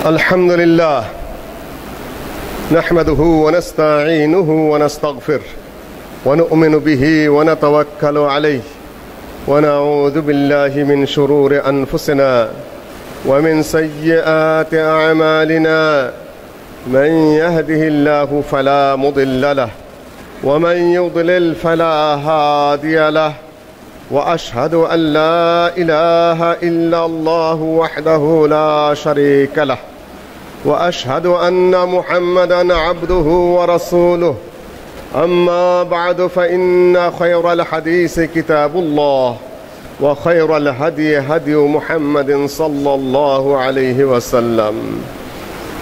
الحمد لله نحمده ونستعينه ونستغفره ونؤمن به ونتوكل عليه ونعوذ بالله من شرور أنفسنا ومن سيئات أعمالنا من يهده الله فلا مضل له ومن يضلل فلا هادي له وأشهد أن لا إله إلا الله وحده لا شريك له وأشهد أن محمدًا عبده ورسوله أما بعد فإن خير الحديث كتاب الله وخير الهدي هدي محمد صلى الله عليه وسلم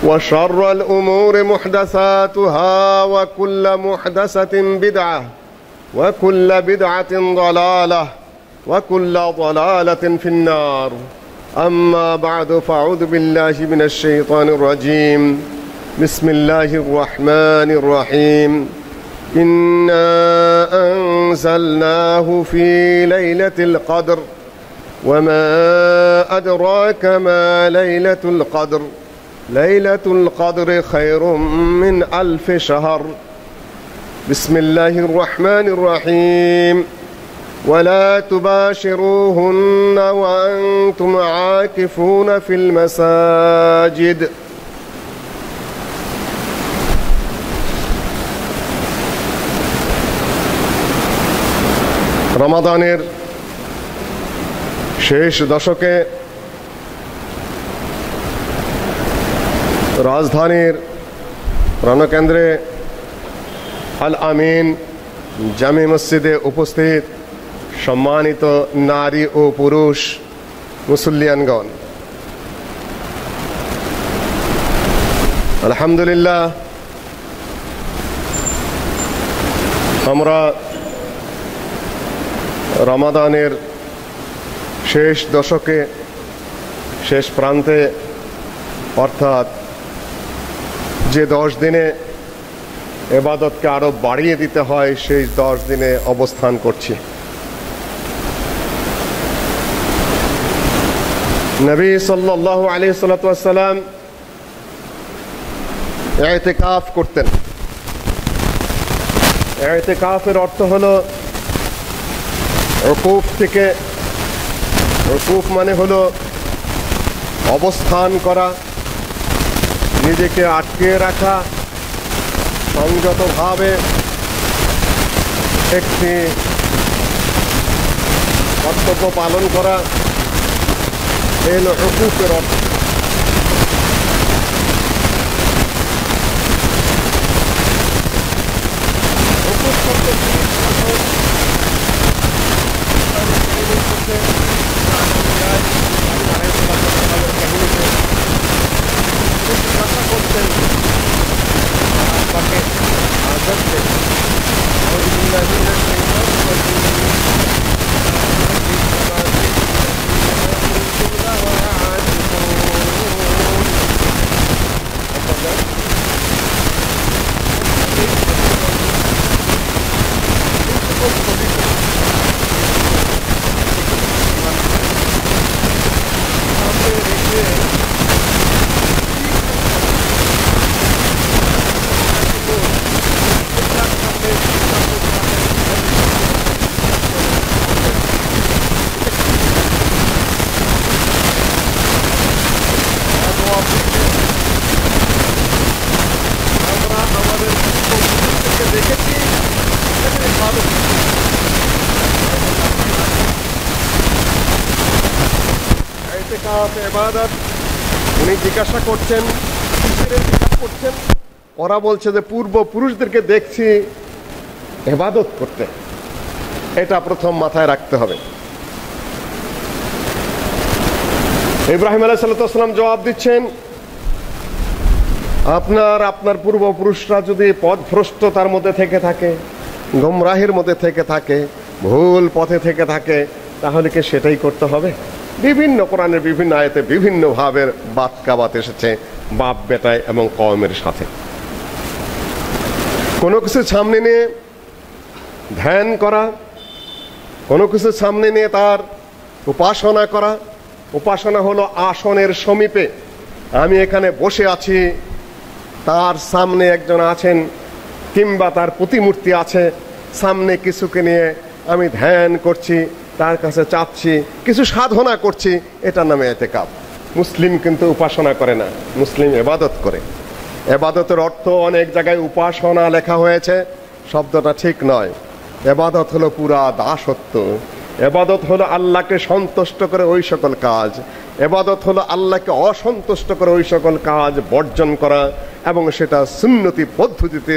وشر الأمور محدثاتها وكل محدثة بدعة وكل بدعة ضلالة وكل ضلالة في النار أما بعد فأعوذ بالله من الشيطان الرجيم بسم الله الرحمن الرحيم إنا أنزلناه في ليلة القدر وما أدراك ما ليلة القدر ليلة القدر خير من 1000 شهر بسم الله الرحمن الرحيم ولا تباشروهن وأنتم عاكفون في المساجد রমাদানের শেষ দশকে রাজধানীর প্রাণকেন্দ্রে আল আমিন জামে মসজিদে উপস্থিত সম্মানিত নারী ও পুরুষ মুসল্লিয়ানগণ, আলহামদুলিল্লাহ আমরা রমাদানের শেষ দশকে শেষ প্রান্তে অর্থাৎ যে 10 দিনে ইবাদতকে আরো বাড়িয়ে দিতে হয় সেই 10 দিনে অবস্থান করছি। নবী সাল্লাল্লাহু আলাইহি সাল্লাম ইতিকাফ করতেন। ইতিকাফের অর্থ হলো উকুফ থেকে, উকুফ মানে হলো অবস্থান করা, নিজেকে আটকে রাখা, সংযতভাবে একটি কর্তব্য পালন করা, এই হলো উকুফের অর্থ। উকুফ করতে উনি জিজ্ঞাসা করছেন, ওরা বলছে যে পূর্বপুরুষদেরকে দেখছি ইবাদত করতে। এটা প্রথম মাথায় রাখতে হবে। ইব্রাহিম আলাইহিস সালাম জবাব দিচ্ছেন, আপনার পূর্বপুরুষরা যদি পথভ্রষ্টতার মধ্যে থেকে থাকে, গোমরাহির মধ্যে থেকে থাকে, ভুল পথে থেকে থাকে, তাহলে কি সেটাই করতে হবে? বিভিন্ন কোরআনের বিভিন্ন আয়াতে বিভিন্ন ভাবের বাতকাবাত এসেছে বাপ বেটায় এবং কওমের সাথে। কোনো কিছু সামনে নিয়ে ধ্যান করা, কোনো কিছু সামনে নিয়ে তার উপাসনা করা। উপাসনা হলো আসনের সমীপে আমি এখানে বসে আছি, তার সামনে একজন আছেন কিংবা তার প্রতিমূর্তি আছে, সামনে কিছুকে নিয়ে আমি ধ্যান করছি, তার কাছে চাচ্ছি, কিছু সাধনা করছি, এটার নামে ইতিকাফ। মুসলিম কিন্তু উপাসনা করে না, মুসলিম ইবাদত করে। ইবাদতের অর্থ অনেক জায়গায় উপাসনা লেখা হয়েছে, শব্দটা ঠিক নয়। ইবাদত হলো পুরা দাসত্ব। ইবাদত হলো আল্লাহকে সন্তুষ্ট করে ওই সকল কাজ, ইবাদত হলো আল্লাহকে অসন্তুষ্ট করে ওই সকল কাজ বর্জন করা, এবং সেটা সুন্নতি পদ্ধতিতে,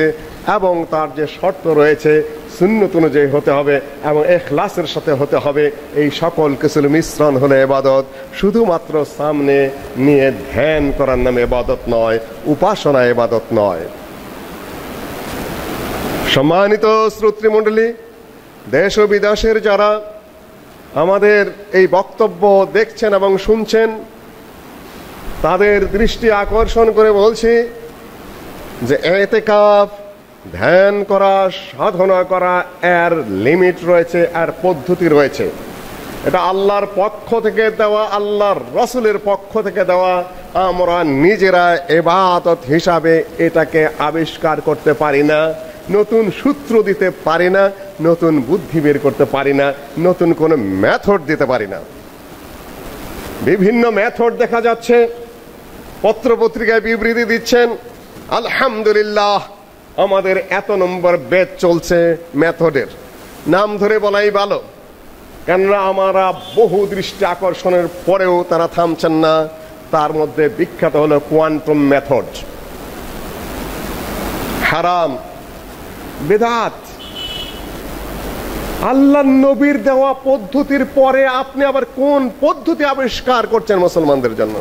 এবং তার যে শর্ত রয়েছে সুন্নত অনুযায়ী হতে হবে এবং ইখলাসের সাথে হতে হবে। এই সকল কিছুর মিশ্রণ হলো ইবাদত। শুধুমাত্র সামনে নিয়ে ধ্যান করার নামে ইবাদত নয়, উপাসনা ইবাদত নয়। সম্মানিত শ্রোতৃমণ্ডলী, দেশ ও বিদেশের যারা আমাদের এই বক্তব্য দেখছেন এবং শুনছেন, তাদের দৃষ্টি আকর্ষণ করে বলছি যে ইতিকাফ, ধ্যান করা, সাধনা করা, এর লিমিট রয়েছে, এর পদ্ধতি রয়েছে। এটা আল্লাহর পক্ষ থেকে দেওয়া, আল্লাহর রাসূলের পক্ষ থেকে দেওয়া। আমরা নিজেরা ইবাদত হিসাবে এটাকে আবিষ্কার করতে পারি না, নতুন সূত্র দিতে পারি না, নতুন বুদ্ধি বের করতে পারি না, নতুন কোনো মেথড দিতে পারি না। বিভিন্ন মেথড দেখা যাচ্ছে, পত্রপত্রিকায় বিবৃতি দিচ্ছেন, আলহামদুলিল্লাহ আমাদের এত নম্বর ব্যাচ চলছে মেথডের, নাম ধরে বলাই ভালো, কেননা আমরা বহু দৃষ্টি আকর্ষণের পরেও তারা থামছেন না। তার মধ্যে বিখ্যাত হলো কোয়ান্টাম মেথড। হারাম, বিদআত। আল্লাহ নবীর দেওয়া পদ্ধতির পরে আপনি আবার কোন পদ্ধতি আবিষ্কার করছেন মুসলমানদের জন্য?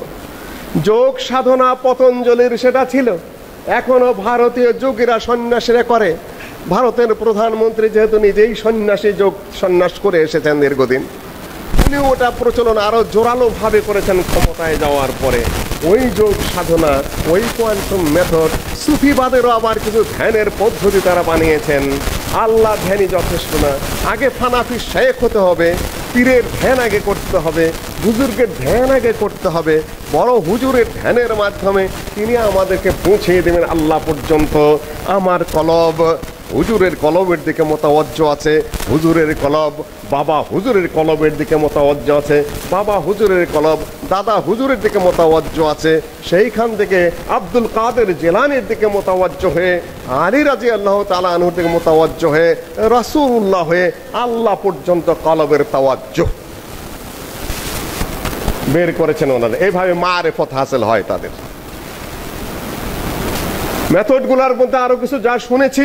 যোগ সাধনা পতঞ্জলির সেটা ছিল, এখনো ভারতীয় যোগীরা সন্ন্যাসীরা করে। ভারতের প্রধানমন্ত্রী যেহেতু নিজেই সন্ন্যাসী, যোগ সন্ন্যাস করে এসেছেন দীর্ঘদিন, উনি ওটা প্রচলন আরো জোরালো ভাবে করেছেন ক্ষমতায় যাওয়ার পরে। ওই যোগ সাধনা, ওই কোয়ান্টাম মেথড, সুফিবাদেরও আবার কিছু ধ্যানের পদ্ধতি তারা বানিয়েছেন। আল্লাহ ধ্যানই যথেষ্ট না, আগে ফানাফি শেখ হতে হবে, পীরের ধ্যান আগে করতে হবে, হুজুরকে ধ্যান আগে করতে হবে। বড় হুজুরের ধ্যানের মাধ্যমে তিনি আমাদেরকে পৌঁছে দেবেন আল্লাহ পর্যন্ত। আমার কলব হুজুরের কলবের দিকে মোতাওয়াজ্জো আছে, হুজুরের কলব বাবা হুজুরের কলবের দিকে মোতাওয়াজ্জো আছে, বাবা হুজুরের কলব দাদা হুজুরের দিকে মোতাওয়াজ্জো আছে। সেইখান থেকে আব্দুল কাদের জিলানীর দিকে মোতাওয়াজ্জো হয়ে, আলী রাদিয়াল্লাহু তাআলা আনহুর দিকে মোতাওয়াজ্জো হয়ে, রাসূলুল্লাহ হয়ে আল্লাহ পর্যন্ত কলবের তাওয়াজ্জো বের করেছেন ওনারা। এইভাবে মারিফত হাসিল হয় তাদের। মেথডগুলোর মধ্যে আরো কিছু যা শুনেছি,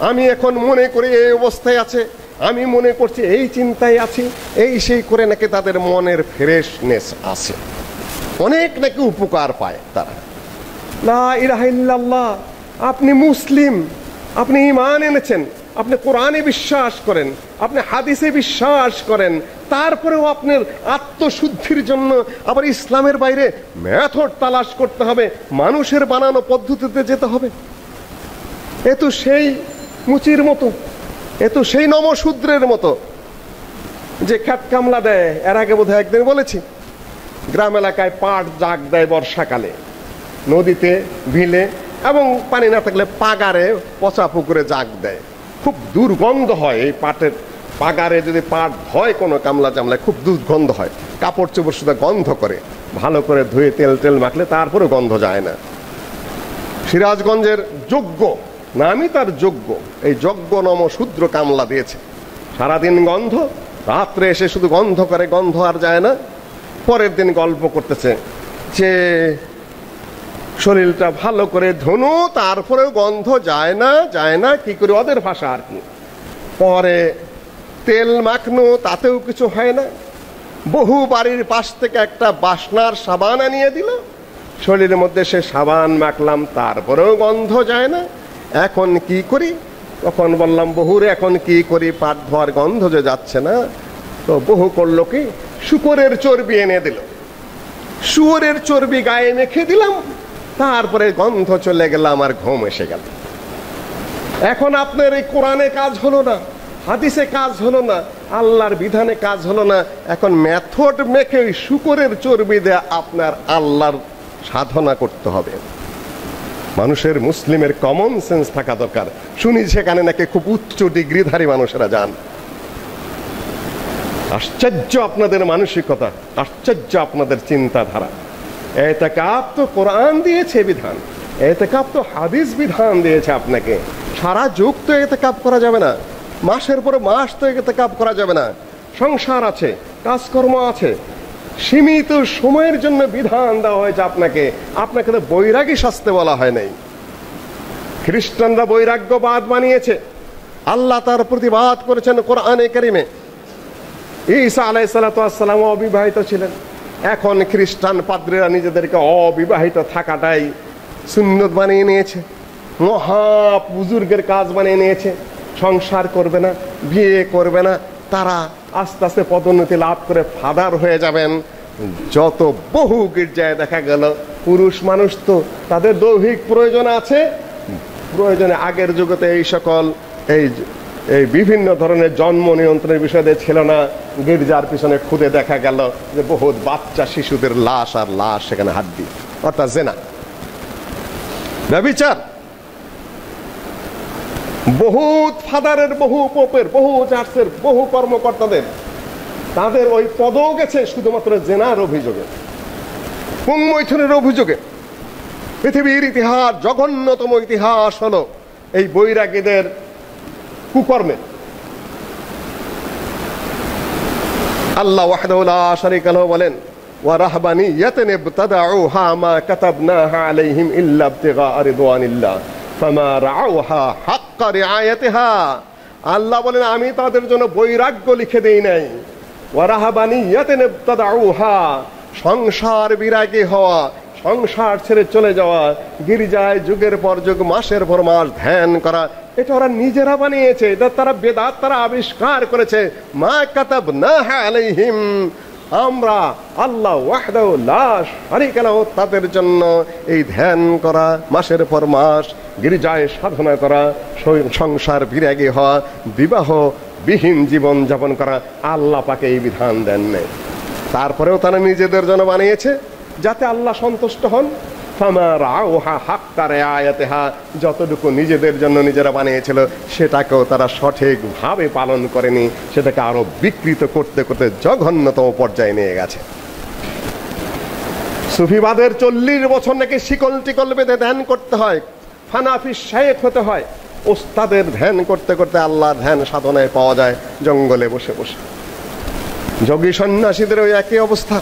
আমি এখন মনে করি এই অবস্থায় আছে, আমি মনে করছি এই চিন্তায় আছি, এই সেই করে নাকি তাদের মনের ফ্রেশনেস আছে, অনেক নাকি উপকার পায় তারা। লা ইলাহা ইল্লাল্লাহ, আপনি মুসলিম, আপনি ঈমান এনেছেন, আপনি কোরআনে বিশ্বাস করেন, আপনি হাদিসে বিশ্বাস করেন, তারপরেও আপনার আত্মশুদ্ধির জন্য আবার ইসলামের বাইরে মেথড তালাশ করতে হবে, মানুষের বানানো পদ্ধতিতে যেতে হবে। এ তো সেই মুচির মতো, এ তো সেই নমশূদ্রের মতো যে খ্যাত কামলা দেয়। এর আগে বোধহয় একদিন বলেছি, গ্রাম এলাকায় পাট জাগ দেয় বর্ষাকালে, নদীতে, বিলে এবং পানি না থাকলে পাগারে, পচা পুকুরে জাগ দেয়। খুব দুর্গন্ধ হয় এই পাটের পাগারে, যদি পাট ধয় কোনো কামলা জামলায় খুব দুর্গন্ধ হয়, কাপড় চোপড় শুধু গন্ধ করে, ভালো করে ধুয়ে তেল টেল মাখলে তারপরে গন্ধ যায় না। সিরাজগঞ্জের যোগ্য নামই তার যোগ্য, এই যোগ্য নমশূদ্র কামলা দিয়েছে, সারাদিন গন্ধ, রাত্রে এসে শুধু গন্ধ করে, গন্ধ আর যায় না। পরের দিন গল্প করতেছে যে শরীরটা ভালো করে ধুনু, তারপরেও গন্ধ যায় না, যায় না, কি করে ওদের ভাষা আর কি। পরে তেল মাখনু, তাতেও কিছু হয় না। বহু বাড়ির পাশ থেকে একটা বাসনার সাবান আনিয়ে দিল, শরীরের মধ্যে সে সাবান মাখলাম, তারপরেও গন্ধ যায় না। এখন কি করি? তখন বললাম বহুরে এখন কি করি, পাট ধোয়ার গন্ধ যে যাচ্ছে না। তো বহু করলো কি, শুকরের চর্বি এনে দিল, শুয়োরের চর্বি গায়ে মেখে দিলাম, তারপরে গন্ধ চলে গেল, আমার ঘুম এসে গেল। এখন আপনার এই কোরআনে কাজ হলো না, হাদিসে কাজ হলো না, আল্লাহর বিধানে কাজ হলো না, এখন মেথড মেখে ওই শুকরের চর্বি দেয়া আপনার আল্লাহর সাধনা করতে হবে। মানুষের মুসলিমের কমন সেন্স থাকা দরকার। শুনি সেখানে নাকি খুব উচ্চ ডিগ্রিধারী মানুষেরা যান। আশ্চর্য আপনাদের মানসিকতা, আশ্চর্য আপনাদের চিন্তাধারা। এতেকাব তো কোরআন দিয়েছে বিধান, এতেকাব তো হাদিস বিধান দিয়েছে আপনাকে। সারা যুগ তো এতেকাব করা যাবে না, মাসের পর মাস তো এতেকাব করা যাবে না। সংসার আছে, কাজকর্ম আছে, সীমিত সময়ের জন্য বিধান দেওয়া হয়েছে আপনাকে। আপনাকে তো বৈরাগী সাজতে বলা হয় নাই। খ্রিস্টানরা বৈরাগ্যবাদ বানিয়েছে, আল্লাহ তার প্রতিবাদ করেছেন কোরআনে কারিমে। ঈসা আলাইহিসসালাতু ওয়াসসালাম অবিবাহিত ছিলেন, এখন খ্রিস্টান পাদ্রীরা নিজেদেরকে অবিবাহিত থাকাটাই সুন্নত বানিয়ে নিয়েছে, মহা বুজুর্গের কাজ বানিয়ে নিয়েছে। সংসার করবে না, বিয়ে করবে না, তারা আস্তে আস্তে পদোন্নতি লাভ করে ফাদার হয়ে যাবেন। যত বহু গির্জায় দেখা গেল পুরুষ মানুষ তো তাদের দৈহিক প্রয়োজন আছে, প্রয়োজনে আগের যুগতে এই সকল এই বিভিন্ন ধরনের জন্ম নিয়ন্ত্রণের বিষয় ছিল না। গির্জার পিছনে খুদে দেখা গেল যে বহুত বাচ্চা শিশুদের লাশ আর লাশ, সেখানে হাড্ডি, অর্থাৎ জেনা, ব্যভিচার। বহুত ফাদারের, বহু পোপের, বহু চার্চের, বহু কর্মকর্তাদের তাদের ওই পদও গেছে শুধুমাত্র জেনার অভিযোগে, পুংমৈথুনের অভিযোগে। পৃথিবীর ইতিহাস, জঘন্যতম ইতিহাস হলো এই বৈরাগীদের কুকর্মে। আল্লাহ ওয়াহদাহু লা শারীকা লাহু বলেন, ওয়া রাহবানিয়াতান ইবতাদাউহা মা কাতাবনাহা আলাইহিম ইল্লা ইবতিগা রিদওয়ানিল্লাহ ফামা রাআউহা হাক্কা রিআয়াতিহা। আল্লাহ বলেন, আমি তাদের জন্য বৈরাগ্য লিখে দেই নাই। ওয়া রাহবানিয়াতান ইবতাদাউহা, সংসার বিরাগী হওয়া, সংসার ছেড়ে চলে যাওয়া, গির্জায় যুগের পর যুগ, মাসের পর মাস ধ্যান করা, এটা ওরা নিজেরা বানিয়েছে, এটা তারা বেদাত তারা আবিষ্কার করেছে। মা কাতাবনাহা আলাইহিম, আমরা আল্লাহ ওয়াহদাহু লা শারীকা লাহু তাদের জন্য এই ধ্যান করা, মাসের পর মাস গির্জায় সাধনা করা, সংসার বিরাগী হওয়া, বিবাহ বিহীন জীবন যাপন করা, আল্লাহ পাকে এই বিধান দেন নাই। তারপরেও তারা নিজেদের জন্য বানিয়েছে যাতে আল্লাহ সন্তুষ্ট হন। ফামা রাআউহা হাক্কা রিআয়াতিহা, যতটুকু নিজেদের জন্য নিজেরা বানিয়েছিল সেটাকেও তারা সঠিকভাবে পালন করেনি, সেটাকে আরো বিকৃত করতে করতে জঘন্যতম পর্যায়ে নিয়ে গেছে। সুফিবাদের 40 বছর নাকি শিকল টিকল বেঁধে ধ্যান করতে হয়, ফানাফি শায়েখ হতে হয়। ওস্তাদের ধ্যান করতে করতে আল্লাহর ধ্যান সাধনায় পাওয়া যায় জঙ্গলে বসে বসে। যোগী সন্ন্যাসীদের ওই একই অবস্থা।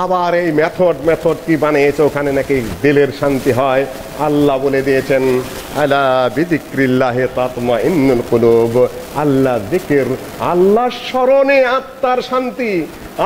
আবার এই মেথড কি বানিয়েছে, ওখানে নাকি দিলের শান্তি হয়। আল্লাহ বলে দিয়েছেন, আলা বিযিক্রিল্লাহি তাতমাইন্নুল কুলুব, আল্লাহ জিকির, আল্লাহর স্মরণে আত্মার শান্তি।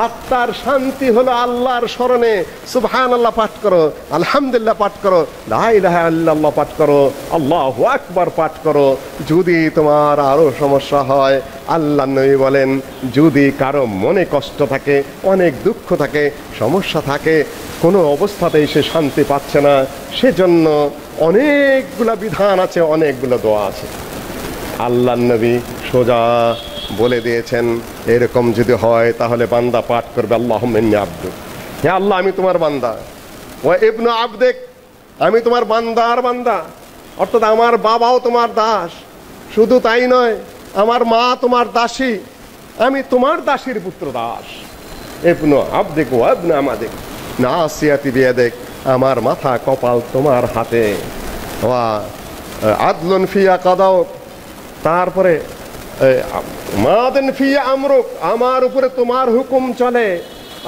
আত্মার শান্তি হলো আল্লাহর স্মরণে। সুবহানাল্লাহ পাঠ করো, আলহামদুলিল্লাহ পাঠ করো, লা ইলাহা ইল্লাল্লাহ পাঠ করো, আল্লাহু আকবার পাঠ করো। যদি তোমার আরো সমস্যা হয়, আল্লাহ নবী বলেন, যদি কারো মনে কষ্ট থাকে, অনেক দুঃখ থাকে, সমস্যা থাকে, কোনো অবস্থাতেই সে শান্তি পাচ্ছে না, সেজন্য অনেকগুলা বিধান আছে, অনেকগুলো দোয়া আছে। আল্লাহ নবী সোজা বলে দিয়েছেন, এরকম যদি হয় তাহলে বান্দা পাঠ করবে, আল্লাহুম্মা ইন্নী আবদুক, হে আল্লাহ আমি তোমার বান্দা, ওয়া ইবনু আবদিক, আমি তোমার বান্দার বান্দা, অর্থাৎ আমার বাবাও তোমার দাস। শুধু তাই নয়, আমার মা তোমার দাসী, আমি তোমার দাসীর পুত্র দাস। ইবনু আবদিক ওয়া ইবনু আমাদিক, নাসিয়াতি বিয়াদিক, আমার মাথা কপাল তোমার হাতে। ওয়া আদলুন ফিয়া কাদাউক, তারপরে মাদান ফিয়া আমরুক, আমার উপরে তোমার হুকুম চলে,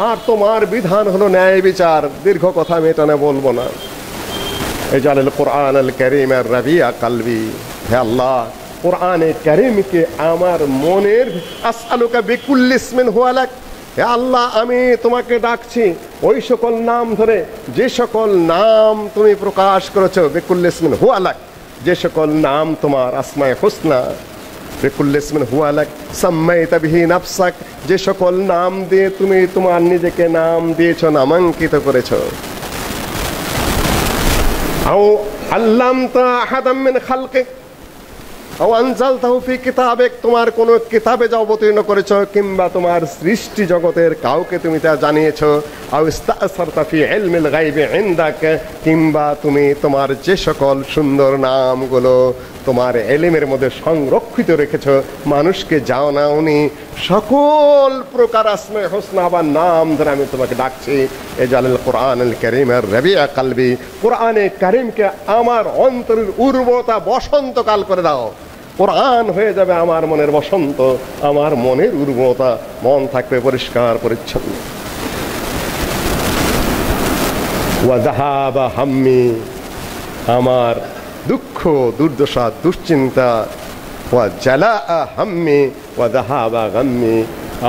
আর তোমার বিধান হলো ন্যায় বিচার। দীর্ঘ কথা আমি এটা বলবো না। ইজালিল কুরআন আল কারীম রাবিয়া কলবি, হে আল্লাহ কুরআনে কারীমকে আমার মনের, আসআলুকা বিকুল্লি ইসমিন হুয়া লাক, হে আল্লাহ আমি তোমাকে ডাকছি ওই সকল নাম ধরে যে সকল নাম তুমি প্রকাশ করেছো, বিকুল্লি ইসমিন হুয়া লাক, যে সকল নাম তোমার আসমায়ে হুসনা, বিকুল্লি ইসমিন হুয়া লাক সাম্মাইতা বিহি নাফসাক, যে সকল নাম দিয়ে তুমি তোমার নিজেকে নাম দিয়েছো, নামাঙ্কিত করেছো। আও আল্লামতা আহাদাম মিন খালকিক, আও আনজালতাহু ফি কিতাবিক, তোমার কোন কিতাবে যা অবতীর্ণ করেছ, কিংবা তোমার সৃষ্টি জগতের কাউকে তুমি তা জানিয়েছ, আও ইস্তাসারতা ফি ইলমিল গায়বি ইনদাক, কিংবা তুমি তোমার যে সকল সুন্দর নামগুলো তোমার এলিমের মধ্যে সংরক্ষিত রেখেছ মানুষকে জানাওনি, সকল প্রকার আসমে হোসনা বা নাম ধরে আমি তোমাকে ডাকছি। এজালাল কোরআনুল কারীমের রাবিআ কলবি, কোরআনে কারীমকে আমার অন্তরের উর্বরতা বসন্তকাল করে দাও। কোরআন হয়ে যাবে আমার মনের বসন্ত, আমার মনের উর্বরতা, মন থাকবে পরিষ্কার পরিচ্ছন্ন। ওয়া যাহাবা হাম্মি, আমার দুঃখ দুর্দশা দুশ্চিন্তা, ওয়া জালা হাম্মি ওয়া যাহাবা গাম্মি,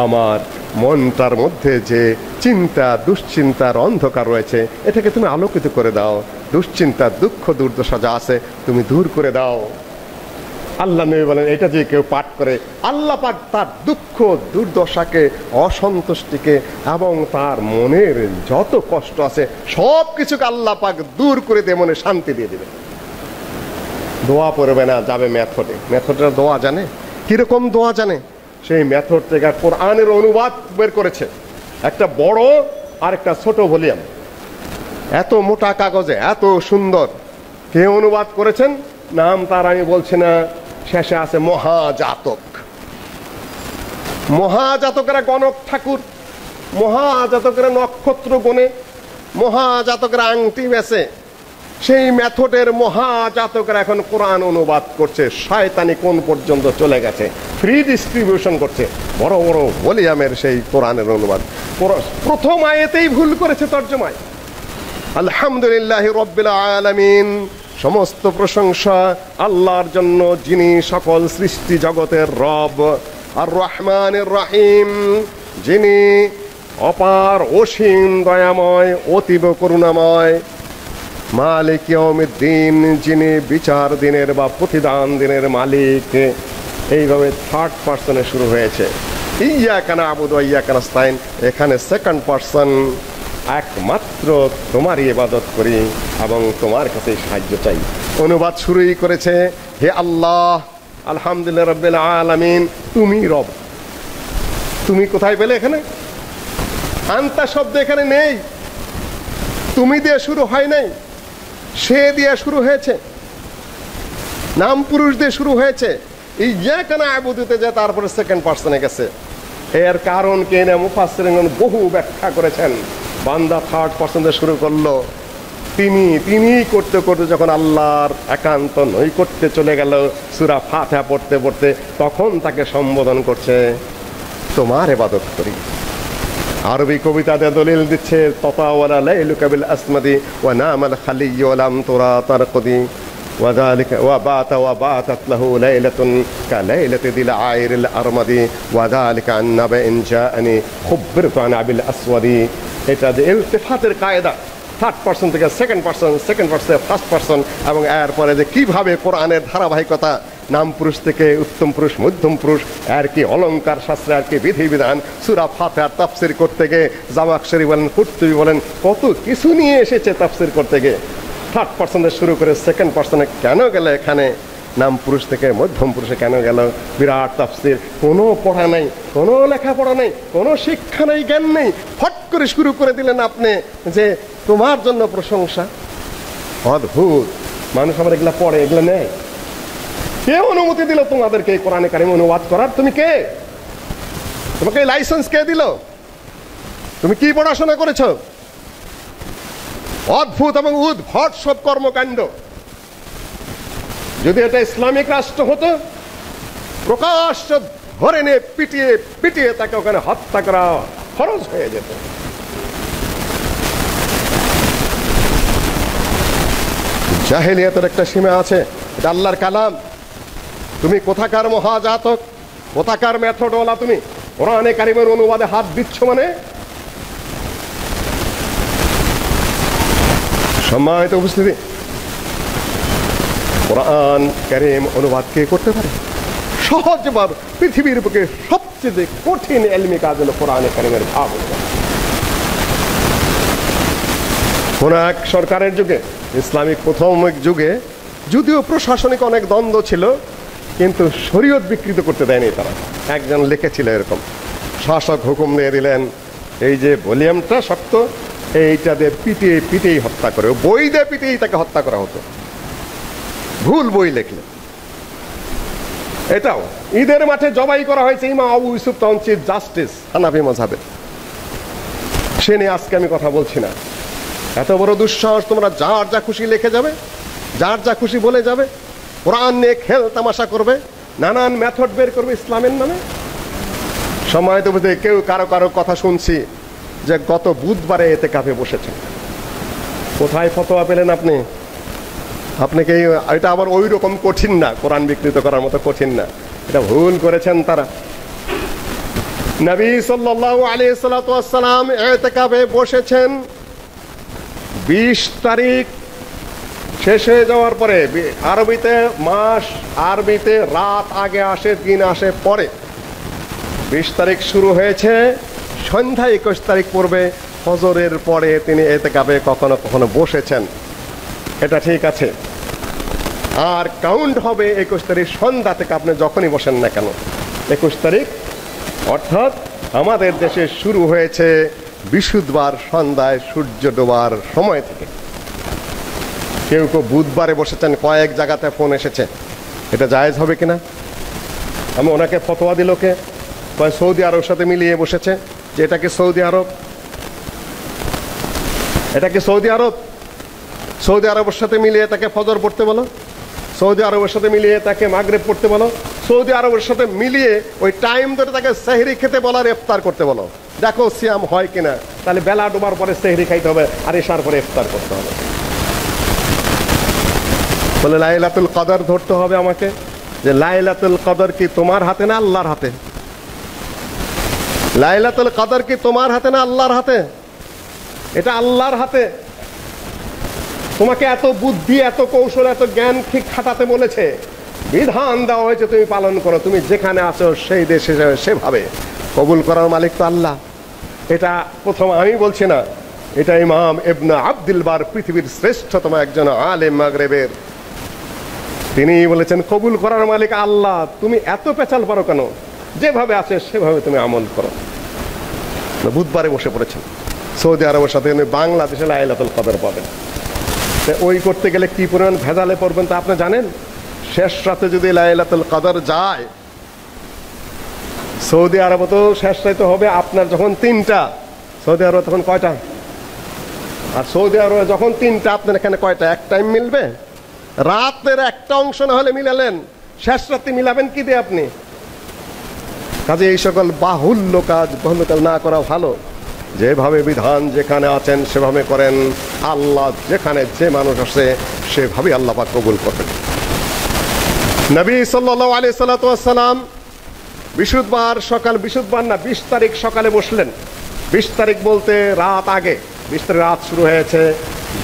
আমার মনটার মধ্যে যে চিন্তা দুশ্চিন্তার অন্ধকার রয়েছে এটাকে তুমি আলোকিত করে দাও। দুশ্চিন্তা দুঃখ দুর্দশা যা আছে তুমি দূর করে দাও। আল্লাহ নবী বলেন, এটা যে কেউ পাঠ করে আল্লাহ পাক তার দুঃখ দুর্দশাকে, অসন্তুষ্টিকে এবং তার মনের যত কষ্ট আছে সব কিছুকে আল্লাহ পাক দূর করে দিয়ে মনে শান্তি দিয়ে দিবে। দোয়া পড়বে না, যাবে মেথডে। মেথডটা দোয়া জানে, কিরকম দোয়া জানে, সেই মেথড থেকে কোরআনের অনুবাদ বের করেছে। একটা বড় আর একটা ছোট ভলিউম, এত মোটা কাগজে এত সুন্দর। কে অনুবাদ করেছেন নাম তার আমি বলছি না, শেষে আছে মহাজাতক। মহাজাতকেরা গণক ঠাকুর, মহাজাতকেরা নক্ষত্র গণে, মহাজাতকেরা আংটি বেচে। সেই মেথডের মহাজাতকরা এখন কোরআন অনুবাদ করছে। শয়তানি কোন পর্যন্ত চলে গেছে, ফ্রি ডিস্ট্রিবিউশন করছে বড় বড় ভলিউমের সেই কোরআনের অনুবাদ। প্রথম আয়াতেই ভুল করেছে তর্জমায়। আলহামদুলিল্লাহি রাব্বিল আলামিন, সমস্ত প্রশংসা আল্লাহর জন্য যিনি সকল সৃষ্টি জগতের রব। আর রহমানির রহিম, যিনি অপার অসীম দয়াময় অতীব করুণাময়। মালিক ইয়াউমিদ্দিন, যিনি বিচার দিনের বা প্রতিদান দিনের মালিক। এইভাবে থার্ড পারসনে শুরু হয়েছে। ইয়্যাকা না'বুদু ওয়া ইয়্যাকা নাস্তাইন, এখানে সেকেন্ড পারসন, একমাত্র তোমারই ইবাদত করি এবং তোমার কাছে সাহায্য চাই। অনুবাদ শুরুই করেছে, হে আল্লাহ আলহামদুলিল্লাহ রাব্বিল আলামিন, তুমি রব। তুমি কোথায় পেলে? এখানে আন্তা শব্দ এখানে নেই, তুমি দিয়ে শুরু হয় নাই, সে দিয়ে শুরু হয়েছে, নাম পুরুষ দিয়ে শুরু হয়েছে। ইয়্যাকা না'বুদুতে যে তারপরে সেকেন্ড পারসনে গেছে। এর কারণ কে না মুফাসসিরিন বহু ব্যাখ্যা করেছেন। বান্দা থার্ড পারসন দিয়ে শুরু করলো, তিনি করতে করতে যখন আল্লাহর একান্ত নৈকট্যে চলে গেল, সূরা ফাতিহা পড়তে পড়তে, তখন তাকে সম্বোধন করছে তোমার ইবাদত করি। আরবি কবিতাতে দলিল দিচ্ছে, তাতাওয়ালা লাইলুকা বিল আসমাদি ওয়া নামাল খালিয়্যু ওয়া লাম তুরা তারকুদি ওয়া যালিকা ওয়া বাতাত লাহু লাইলাতুন কালাইলাতি দিল আইরিল আরমাদি ওয়া যালিকা আন নাবাইন জাআনি খুববিরতু আন আবিল আসওয়াদি। এটা যে ইলতিফাতের কায়দা, থার্ড পারসন থেকে সেকেন্ড পারসন, সেকেন্ড পারসন থেকে ফার্স্ট পারসন, এবং এরপরে যে কিভাবে কোরআনের ধারাবাহিকতা, নাম পুরুষ থেকে উত্তম পুরুষ, মধ্যম পুরুষ, আর কি অলংকার শাস্ত্রে, আর কি বিধিবিধান, সূরা ফাতিহার তাফসীর করতে গিয়ে জামাখশরী বলেন, কুরতুবী বলেন, কত কিছু নিয়ে এসেছে তাফসীর করতে গিয়ে। থার্ড পারসনে শুরু করে সেকেন্ড পারসনে কেন গেল এখানে, নাম পুরুষ থেকে মধ্যম পুরুষে কেন গেল? বিরাট তাফসীর, কোনো পড়া নাই, কোনো লেখাপড়া নেই, কোনো শিক্ষা নেই, জ্ঞান নেই, ফট করে শুরু করে দিলেন আপনি যে তোমার জন্য প্রশংসা। অদ্ভুত। মানুষ আমার এগুলা পড়ে, এগুলা নেয়। কে অনুমতি দিল তোমাদেরকে এই কোরআনে কারিম অনুবাদ করার? তুমি কে? তোমাকে লাইসেন্স কে দিল? তুমি কি পড়াশোনা করেছ? অদ্ভুত এবং উদ্ভট সব কর্মকাণ্ড। যদি এটা ইসলামিক রাষ্ট্র হতো, প্রকাশ্য ধরে নিয়ে পিটিয়ে পিটিয়ে তাকে ওখানে হত্যা করা খরচ হয়ে যেত। জাহেলিয়াতের একটা সীমা আছে, এটা আল্লাহর কালাম। তুমি কোথাকার মহাজাতক, কোথাকার মেথডওয়ালা? তুমি কোরআনে কারিমের অনুবাদে হাত দিচ্ছ মানে? সম্মানিত উপস্থিতি, কোরআন কারিম অনুবাদ কে করতে পারে? সহজভাবে পৃথিবীর বুকে সবচেয়ে কঠিন ইলমি কাজ হলো কোরআনে কারিমের ভাব অনুবাদ। কোন এক সরকারের যুগে, ইসলামিক প্রথম যুগে, যদিও প্রশাসনিক অনেক দ্বন্দ্ব ছিল, কিন্তু শরীয়ত বিকৃত করতে দেয়নি তারা। একজন লিখেছিল এরকম, শাসক হুকুম দিয়ে দিলেন এই যে ভলিউমটা শক্ত, এইটা দিয়ে পিটিয়েই হত্যা করে, বই দিয়ে পিটিয়েই তাকে হত্যা করা হতো। ভুল বই লিখলেন। এটাও ঈদের মাঠে জবাই করা হয়েছে ইমাম আবু ইউসুফ তখন চিফ জাস্টিস হানাফি মাযহাবের। সে নিয়ে আজকে আমি কথা বলছি না। এত বড় দুঃসাহস, তোমরা যার যা খুশি লিখে যাবে, যার যা খুশি বলে যাবে, কোরআন নিয়ে খেল তামাশা করবে, নানান মেথড বের করবে ইসলামের নামে। সময় তো বুঝে কেউ কারো কারো কথা শুনছি যে গত বুধবারে এতেকাফে বসেছেন। কোথায় ফতোয়া পেলেন আপনি? আপনাকে এটা আবার ওই রকম কঠিন না, কোরআন বিকৃত করার মতো কঠিন না, এটা ভুল করেছেন তারা। নবী সাল্লাল্লাহু আলাইহি সাল্লাম এতেকাফে বসেছেন 20 তারিখ শেষ হয়ে যাওয়ার পরে। আরবিতে মাস, আরবিতে রাত আগে আসে, দিন আসে পরে। 20 তারিখ শুরু হয়েছে, সন্ধ্যা 21 তারিখ পড়বে, ফজরের পরে তিনি এতেকাফে কখনো কখনো বসেছেন, এটা ঠিক আছে। আর কাউন্ট হবে 21 তারিখ সন্ধ্যা থেকে, আপনি যখনই বসেন না কেন। 21 তারিখ অর্থাৎ আমাদের দেশে শুরু হয়েছে বৃহস্পতিবার সন্ধ্যায় সূর্য ডোবার সময় থেকে। কেউ কেউ বুধবারে বসেছেন, কয়েক জায়গাতে ফোন এসেছে, এটা জায়েজ হবে কিনা। আমি ওনাকে ফতোয়া দিল কে, সৌদি আরবের সাথে মিলিয়ে বসেছে যে এটা কি সৌদি আরব, এটা কি সৌদি আরব। সৌদি আরবের সাথে মিলিয়ে তাকে ফজর পড়তে বলো, সৌদি আরবের সাথে মিলিয়ে তাকে মাগরিব পড়তে বলো, সৌদি আরবের সাথে মিলিয়ে ওই টাইম ধরে তাকে সেহরি খেতে বলো আর ইফতার করতে বলো, দেখো সিয়াম হয় কিনা। তাহলে বেলা ডোবার পরে সেহরি খাইতে হবে আর ইশার পরে ইফতার করতে হবে। বলে লাইলাতুল কদর ধরতে হবে আমাকে, যে লাইলাতুল কদর কি তোমার হাতে না আল্লাহর হাতে? লাইলাতুল কদর কি তোমার হাতে না আল্লাহর হাতে? এটা আল্লাহর হাতে। তোমাকে এত বুদ্ধি, এত কৌশল, এত জ্ঞান ঠিক খাটাতে বলেছে, বিধান দেওয়া হয়েছে, তুমি পালন করো। তুমি যেখানে আছো সেই দেশে সেভাবে কবুল করার মালিক তো আল্লাহ। এটা প্রথম আমি বলছি না, এটা ইমাম ইবনে আব্দুল বার, পৃথিবীর শ্রেষ্ঠতম একজন আলেম মাগরিবের, তিনি বলেছেন কবুল করার মালিক আল্লাহ। তুমি এত পেঁচাল পারো কেন? যেভাবে আছে সেভাবে তুমি আমল করো। বুধবারে বসে পড়েছেন সৌদি আরবের সাথে, বাংলাদেশে লাইলাতুল কদর পাবেন। ওই করতে গেলে কি পরিমাণ ভেজালে পড়বেন তা আপনি জানেন। শেষ রাতে যদি লাইলাতুল কদর যায়, সৌদি আরবে তো শেষ রাতে হবে আপনার যখন 3টা, সৌদি আরবে তখন কয়টা? আর সৌদি আরবে যখন 3টা, আপনার এখানে কয়টা? এক টাইম মিলবে? রাতের একটা অংশ না হলে মিলালেন, শেষ রাতে মিলাবেন কি দিয়ে আপনি? কাজে এই সকল বাহুল্য কাজ না করা ভালো। যেভাবে বিধান যেখানে আছেন সেভাবে করেন, আল্লাহ যেখানে যে মানুষ আসে সেভাবে আল্লাহ পাক কবুল করবেন। নবী সাল্লাল্লাহু আলাইহি সাল্লাম বৃহস্পতিবার সকাল, বৃহস্পতিবার না 20 তারিখ সকালে বসলেন। 20 তারিখ বলতে রাত আগে, 20 তারিখ রাত শুরু হয়েছে,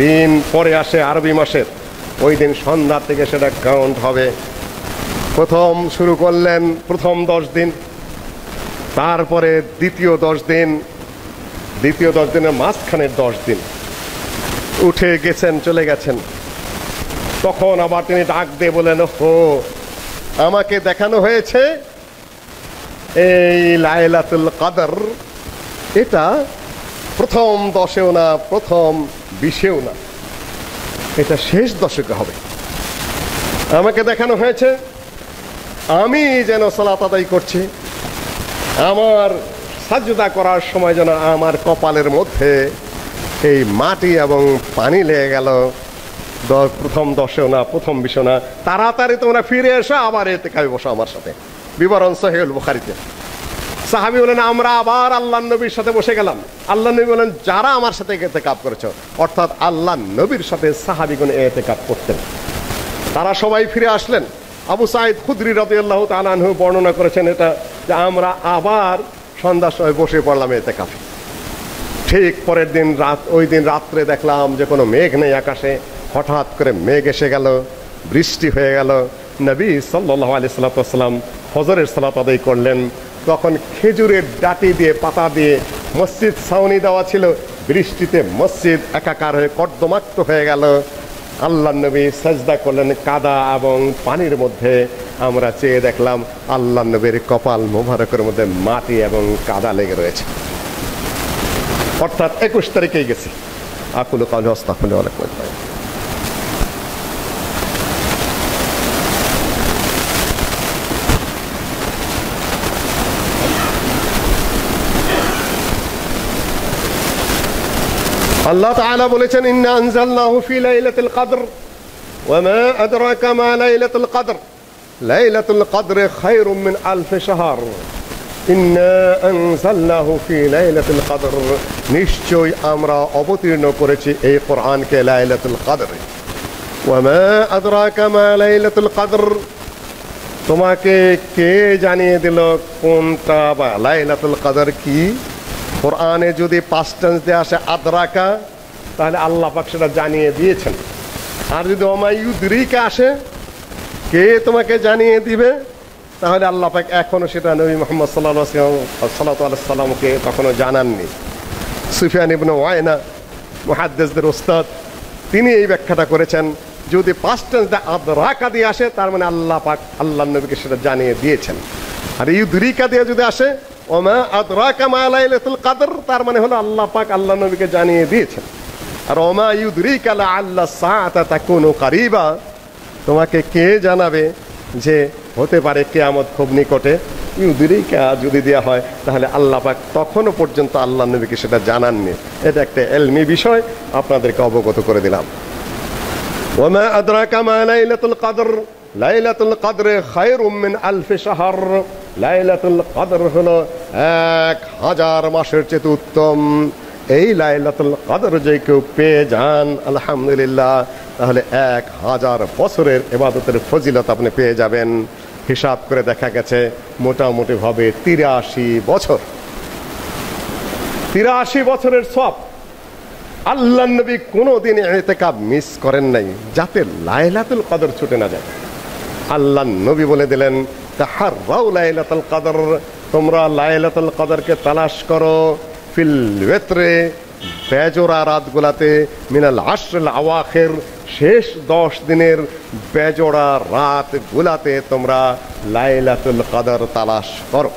দিন পরে আসে আরবি মাসের, ওই দিন সন্ধ্যা থেকে সেটা কাউন্ট হবে। প্রথম শুরু করলেন প্রথম 10 দিন, তারপরে দ্বিতীয় 10 দিন, দ্বিতীয় 10 দিনের মাঝখানের 10 দিন উঠে গেছেন, চলে গেছেন। তখন আবার তিনি ডাক দিয়ে বলেন, হো আমাকে দেখানো হয়েছে এই লাইলাতুল কদর, এটা প্রথম 10-এও না, প্রথম 20-এও না, এটা শেষ দশকে হবে। আমাকে দেখানো হয়েছে আমি যেন সালাত আদায় করছি, আমার সাজদা করার সময় যেন আমার কপালের মধ্যে এই মাটি এবং পানি লেগে গেল। প্রথম 10-এও না, প্রথম 20-এও না, তাড়াতাড়ি তোমরা ফিরে এসো, আবার ইতিকাফে বসো আমার সাথে। বিবরণ সহিহুল বুখারীতে। সাহাবী বলেন আমরা আবার আল্লাহর নবীর সাথে বসে গেলাম। আল্লাহ নবী বলেন যারা আমার সাথে ইতিকাফ করেছো, অর্থাৎ আল্লাহ নবীর সাথে সাহাবীগণ ইতিকাফ করতেন, তারা সবাই ফিরে আসলেন। আবু সাঈদ খুদরি রাদিয়াল্লাহু তাআলা আনহু বর্ণনা করেছেন এটা, যে আমরা আবার সন্ধ্যার সময় বসে পড়লাম ইতিকাফে। ঠিক পরের দিন রাত, ওই দিন রাত্রে দেখলাম যে কোনো মেঘ নেই আকাশে, হঠাৎ করে মেঘ এসে গেল, বৃষ্টি হয়ে গেল। নবী সাল্লাল্লাহু আলাইহি সাল্লাম ফজরের সালাত আদায় করলেন। তখন খেজুরের ডাটি দিয়ে, পাতা দিয়ে মসজিদ ছাউনি দেওয়া ছিল, বৃষ্টিতে মসজিদ একাকার হয়ে কর্দমাক্ত হয়ে গেল। আল্লাহ নবী সাজদা করলেন কাদা এবং পানির মধ্যে। আমরা চেয়ে দেখলাম আল্লাহ নবীর কপাল মোবারকের মধ্যে মাটি এবং কাদা লেগে রয়েছে। অর্থাৎ 21 তারিখেই গেছি। আকুলু কাউলি আস্তাগফিরুল্লাহ ওয়া লাকুম। আল্লাহ তাআলা বলেছেন ইন্না আনজালনাহু ফি লাইলাতুল কদর ওয়া মা আদরাকা মা লাইলাতুল কদর লাইলাতুল কদর খায়রুম মিন আলফ শাহর ইন্না আনজালনাহু ফি লাইলাতুল কদর, নিশ্চয় আমরা অবতীর্ণ করেছি এই কোরআনকে লাইলাতুল কদরে। ওয়া মা আদরাকা মা লাইলাতুল কদর, তোমাকে কে জানিয়ে দিল কোনটা বা লাইলাতুল কদর কি? কোরআনে যদি পাস্ট টেন্স দিয়ে আসে আদরাকা, তাহলে আল্লাহ পাক সেটা জানিয়ে দিয়েছেন। আর যদি ওমা ইউদরিকা আসে, কে তোমাকে জানিয়ে দিবে, তাহলে আল্লাহ পাক এখনো সেটা নবী মুহাম্মদ সাল্লাল্লাহু আলাইহি সাল্লামকে কখনো জানাননি। সুফিয়ান ইবনে ওয়াইনা মুহাদ্দিসদের উস্তাদ, তিনি এই ব্যাখ্যাটা করেছেন, যদি পাস্ট টেন্স দিয়ে আদরাকা দিয়ে আসে, তার মানে আল্লাহ পাক আল্লাহর নবীকে সেটা জানিয়ে দিয়েছেন। আর ইউদরিকা দিয়ে যদি আসে ওমা আদরাকা মা লাইলাতুল কদর, তার মানে হলো আল্লাহ পাক আল্লাহ নবীকে জানিয়ে দিয়েছেন। আর ওমা ইউদরিকা লাআল্লা সাআতা তাকুনু কারিবা, তোমাকে কে জানাবে যে হতে পারে কিয়ামত খুব নিকটে। ইউদরিকা যদি দেওয়া হয়, তাহলে আল্লাহ পাক তখনও পর্যন্ত আল্লাহ নবীকে সেটা জানাননি। এটা একটা ইলমি বিষয়, আপনাদেরকে অবগত করে দিলাম। ওমা আদরাকা মা লাইলাতুল কদর লাইলাতুল কদরে খায়রুম মিন আলফি শাহর, লাইলাতুল কদর হলো 1000 মাসের চেয়ে উত্তম। এই লাইলাতুল কদর যে কেউ পেয়ে যান আলহামদুলিল্লাহ, তাহলে 1000 বছরের ইবাদতের ফজিলত আপনি পেয়ে যাবেন। হিসাব করে দেখা গেছে মোটামুটি ভাবে 83 বছর, 83 বছরের সওয়াব। আল্লাহর নবী কোনোদিন ইতিকাফ মিস করেন নাই, যাতে লাইলাতুল কদর ছুটে না যায়। আল্লাহর নবী বলে দিলেন তাহাররাউ লাইলাতুল কদর, তোমরা লাইলাতুল কদরকে তালাশ করো ফিল ওয়িত্রে, বেজোড়া রাতগুলাতে, মিনাল আশরিল আওয়াখির, শেষ 10 দিনের বেজোড়া রাতগুলাতে তোমরা লাইলাতুল কদর তালাশ করো।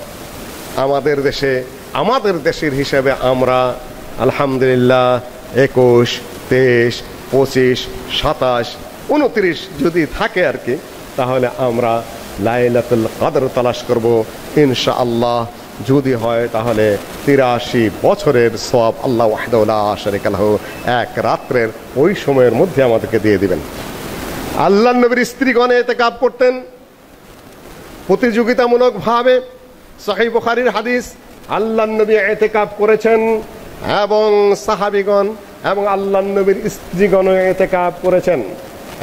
আমাদের দেশের হিসেবে আমরা আলহামদুলিল্লাহ 21, 23, 25, 27, 29 যদি থাকে আর কি, তাহলে আমরা লাইলাতুল কদর তালাশ করব ইনশাআল্লাহ। যদি হয় তাহলে 83 বছরের সওয়াব আল্লাহ ওয়াহদাহু লা শারীকা লাহু এক রাত্রের ওই সময়ের মধ্যে আমাদেরকে দিয়ে দিবেন। আল্লাহর নবীর স্ত্রীগণ ইতিকাফ করতেন প্রতিযোগিতামূলক ভাবে। সহিহ বুখারীর হাদিস, আল্লাহর নবী ইতিকাফ করেছেন এবং সাহাবীগণ এবং আল্লাহর নবীর স্ত্রীগণ ইতিকাফ করেছেন।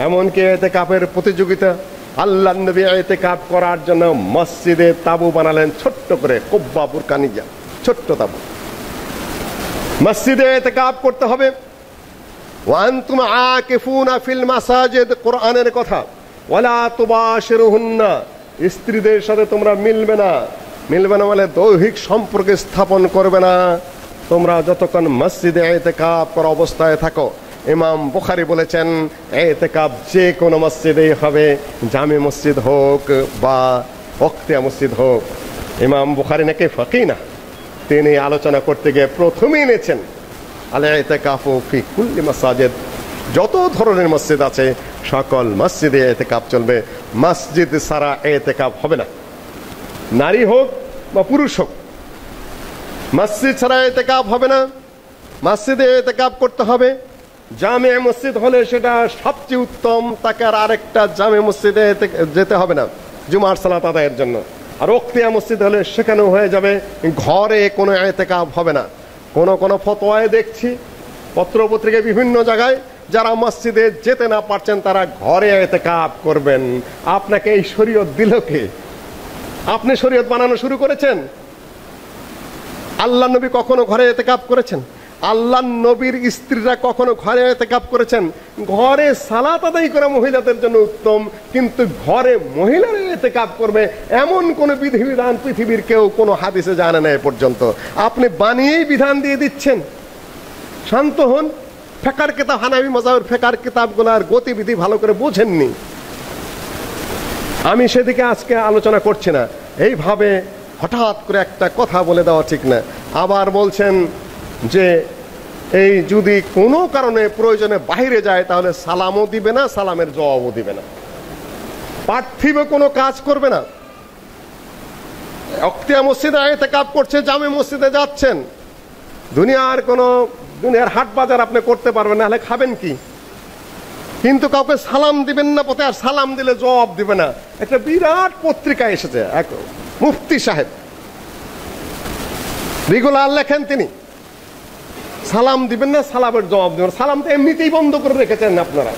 এমনকি ইতিকাফের প্রতিযোগিতা, আল্লাহর নবী ইতিকাফ করার জন্য মসজিদে তাবু বানালেন, ছোট্ট করে কুব্বা বুরকানিয়া, ছোট্ট তাবু। মসজিদে ইতিকাফ করতে হবে। ওয়া আনতুম আকিফুনা ফিল মাসাজিদ, কোরআনের কথা, ওয়ালা তুবাশিরুহুন্না, স্ত্রীদের সাথে তোমরা মিলবে না মানে দৈহিক সম্পর্ক স্থাপন করবে না তোমরা যতক্ষণ মসজিদে ইতিকাফ করা অবস্থায় থাকো। ইমাম বুখারী বলেছেন ইতিকাফ যে কোনো মসজিদেই হবে, জামে মসজিদ হোক বা ওয়াক্তিয়া মসজিদ হোক। ইমাম বুখারী নাকি ফাকিহ না, তিনি আলোচনা করতে গিয়ে প্রথমেই এনেছেন আল ইতিকাফু ফি কুল্লি মাসাজিদ, যত ধরনের মসজিদ আছে সকল মসজিদে ইতিকাফ চলবে, মসজিদ ছাড়া ইতিকাফ হবে না। নারী হোক বা পুরুষ হোক, মসজিদ ছাড়া ইতিকাফ হবে না। মসজিদে ইতিকাফ করতে হবে। জামে মসজিদ হলে সেটা সবচেয়ে উত্তম, তাকে আর আরেকটা জামে মসজিদে যেতে হবে না জুমার সালাত আদায়ের জন্য। আর ওয়াক্তিয়া মসজিদ হলে সেখানেও হয়ে যাবে, ঘরে কোনো ইতিকাফ হবে না। কোন ফতোয়ায় দেখছি পত্রপত্রিকায় বিভিন্ন জায়গায়, যারা মসজিদে যেতে না পারছেন তারা ঘরে ইতিকাফ করবেন। আপনাকে এই শরীয়ত দিল কে? আপনি শরীয়ত বানানো শুরু করেছেন? আল্লাহর নবী কখনো ঘরে ইতিকাফ করেছেন? আল্লাহর নবীর স্ত্রীরা কখনো ঘরে ইতিকাফ করেছেন? ঘরে সালাত আদায় করা মহিলাদের জন্য উত্তম, কিন্তু ঘরে মহিলারা ইতিকাফ করবে এমন কোন বিধিবিধান পৃথিবীর কেউ কোনো হাদিসে জানে না এ পর্যন্ত। আপনি বানিয়েই বিধান দিয়ে দিচ্ছেন। শান্ত হন। ফিকহের কিতাব, হানাফি মাযহাবের ফিকহের কিতাবগুলোর গতিবিধি ভালো করে বোঝেননি। আমি সেদিকে আজকে আলোচনা করছি না। এইভাবে হঠাৎ করে একটা কথা বলে দেওয়া ঠিক না। আবার বলছেন যে এই যদি কোনো কারণে প্রয়োজনে বাইরে যায় তাহলে সালামও দিবে না, সালামের জবাবও দিবে না, পার্থিব কোনো কাজ করবে না। অক্তিয়া মসজিদে ইতিকাফ করছে, জামে মসজিদে যাচ্ছেন, দুনিয়ার হাট বাজার আপনি করতে পারবেন না, হলে খাবেন কি? কিন্তু কাউকে সালাম দিবেন না পথে, আর সালাম দিলে জবাব দিবে না। একটা বিরাট পত্রিকা এসেছে, এক মুফতি সাহেব রেগুলার লেখেন, তিনি সালাম দিবেন না, সালামের জবাব দিবেন। সালাম তো এমনিতেই বন্ধ করে রেখেছেন আপনারা।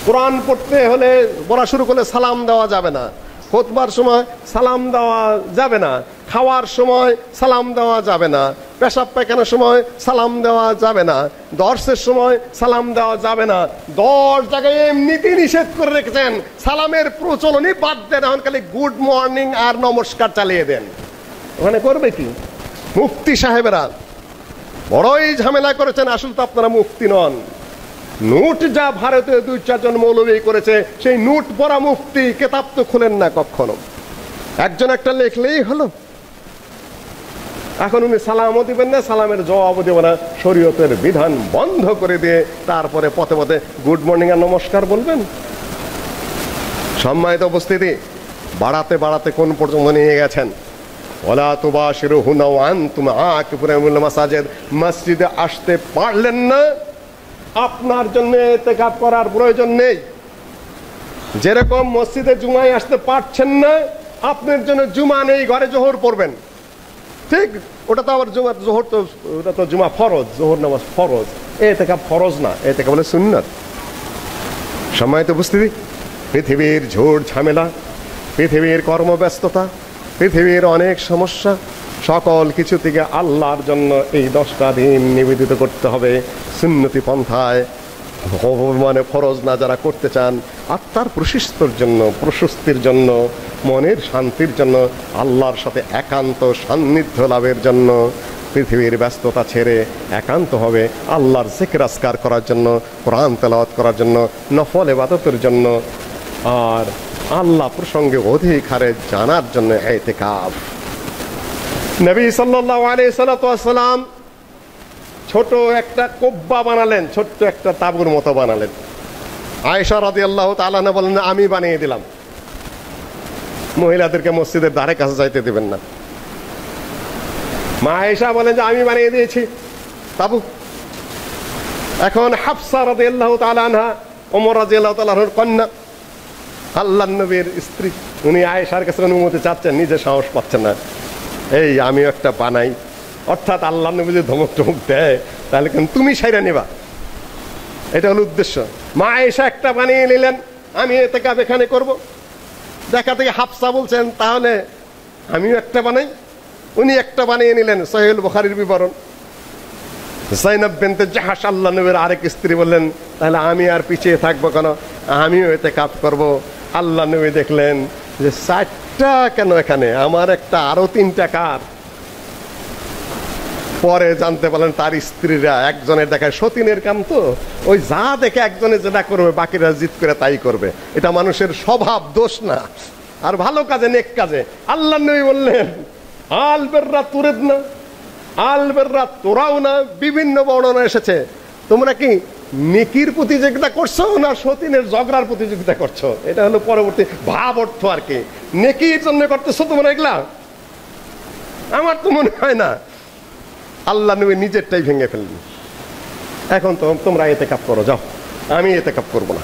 কোরআন পড়তে হলে পড়া শুরু করলে সালাম দেওয়া যাবে না, খুতবার সময় সালাম দেওয়া যাবে না, খাওয়ার সময় সালাম দেওয়া যাবে না, পেশাব পায়খানার সময় সালাম দেওয়া যাবে না, দর্শের সময় সালাম দেওয়া যাবে না। 10 জায়গায় এমনিতেই নিষেধ করে রেখেছেন। সালামের প্রচলনই বাদ দেন, এখন খালি গুড মর্নিং আর নমস্কার চালিয়ে দেন। ওখানে করবে কি? মুফতি সাহেবেরা বড়ই ঝামেলা করেছেন। আসলে তো আপনারা মুফতি নন। নোট যা ভারতে 2-4 জন মৌলবী করেছে, সেই নোট পড়া মুফতি কেতাব তো খুলেন না কখনো। একজন একটা লেখলেই হলো। এখন উনি সালামও দিবেন না, সালামের জবাবও দেবেন না, শরীয়তের বিধান বন্ধ করে দিয়ে তারপরে পথে পথে গুড মর্নিং আর নমস্কার বলবেন। সম্মানিত উপস্থিতি, বাড়াতে বাড়াতে কোন পর্যন্ত নিয়ে গেছেন? ওয়ালা তুবাশিরুহুন্না ওয়া আনতুম আকিফুনা ফিল মাসাজিদ। মসজিদে আসতে পারলেন না, আপনার জন্য ইতিকাফ করার প্রয়োজন নেই। যেরকম মসজিদে জুমায় আসতে পারছেন না, আপনার জন্য জুমা নেই, ঘরে জোহর পড়বেন। ঠিক, ওটা তো আবার জোহর তো, ওটা তো জুমা ফরজ, জোহর নামাজ ফরজ, ইতিকাফ ফরজ না, ইতিকাফ বলে সুন্নাত। সম্মানিত উপস্থিতি, পৃথিবীর ঝড় ঝামেলা, পৃথিবীর কর্মব্যস্ততা, পৃথিবীর অনেক সমস্যা, সকল কিছু থেকে আল্লাহর জন্য এই 10টা দিন নিবেদিত করতে হবে সুন্নতি পন্থায়। মানে ফরজ না যারা করতে চান, আত্মার প্রশস্তির জন্য, প্রশস্তির জন্য, মনের শান্তির জন্য, আল্লাহর সাথে একান্ত সান্নিধ্য লাভের জন্য পৃথিবীর ব্যস্ততা ছেড়ে একান্ত হবে আল্লাহর জিকির আজকার করার জন্য, কোরআন তেলাওয়াত করার জন্য, নফল ইবাদতের জন্য, আর আল্লাহ প্রসঙ্গে অধিক হারে জানার জন্য ইতিকাফ। নবী সাল্লাল্লাহু আলাইহি সাল্লাম ছোট একটা কোব্বা বানালেন, ছোট্ট একটা তাঁবুর মতো বানালেন। আয়েশা রাদিয়াল্লাহু তাআলা আনহা বলেন, আমি বানিয়ে দিলাম। মহিলাদেরকে মসজিদের ধারে কাছে যাইতে দিবেন না। মা আয়েশা বলেন যে আমি বানিয়ে দিয়েছি তাঁবু। এখন হাফসা রাদিয়াল্লাহু তাআলা আনহা, ওমর রাদিয়াল্লাহু তাআলা আনহুর কন্যা, আল্লাহর নবীর স্ত্রী, উনি আয়েশার কাছে অনুমতি চাচ্ছেন, নিজে সাহস পাচ্ছেন না। এই আমিও একটা বানাই, অর্থাৎ আল্লাহর নবী যদি ধমক টমক দেয় তাহলে কিন্তু তুমি সাইরা নিবা, এটা হলো উদ্দেশ্য। মা আয়েশা একটা বানিয়ে নিলেন, আমি ইতিকাফ এখানে করব। দেখা থেকে হাফসা বলছেন তাহলে আমিও একটা বানাই। উনি একটা বানিয়ে নিলেন। সহিহুল বুখারীর বিবরণ, যায়েনব বিনতে জাহাশ আল্লাহর নবীর আরেক স্ত্রী বললেন, তাহলে আমি আর পিছিয়ে থাকবো কেন, আমিও ইতিকাফ করব। আল্লাহর নবী দেখলেন যে 4টা কেন এখানে, আমার একটা আরো 3টা কার। পরে জানতে পারলেন তার স্ত্রীরা একজনের দেখায় সতীনের কাম, তো ওই যা দেখে একজনে যেটা করবে বাকিরা জিত করে তাই করবে। এটা মানুষের স্বভাব, দোষ না। আর ভালো কাজে, নেক কাজে আল্লাহর নবী বললেন, আল বিররা তুরিদনা, আল বিররা তুরাউনা। বিভিন্ন বর্ণনা এসেছে, তোমরা কি নেকির প্রতিযোগিতা করছো না সতীনের ঝগড়ার প্রতিযোগিতা করছো? এটা হলো পরবর্তী ভাব অর্থ আর কি। নেকির জন্য করতেছো তোমরা এগুলা? আমার তো মনে হয় না। আল্লাহ নবী নিজেরটাই ভেঙে ফেললেন। এখন তো তোমরা ইতিকাফ করো, যাও, আমি ইতিকাফ করবো না।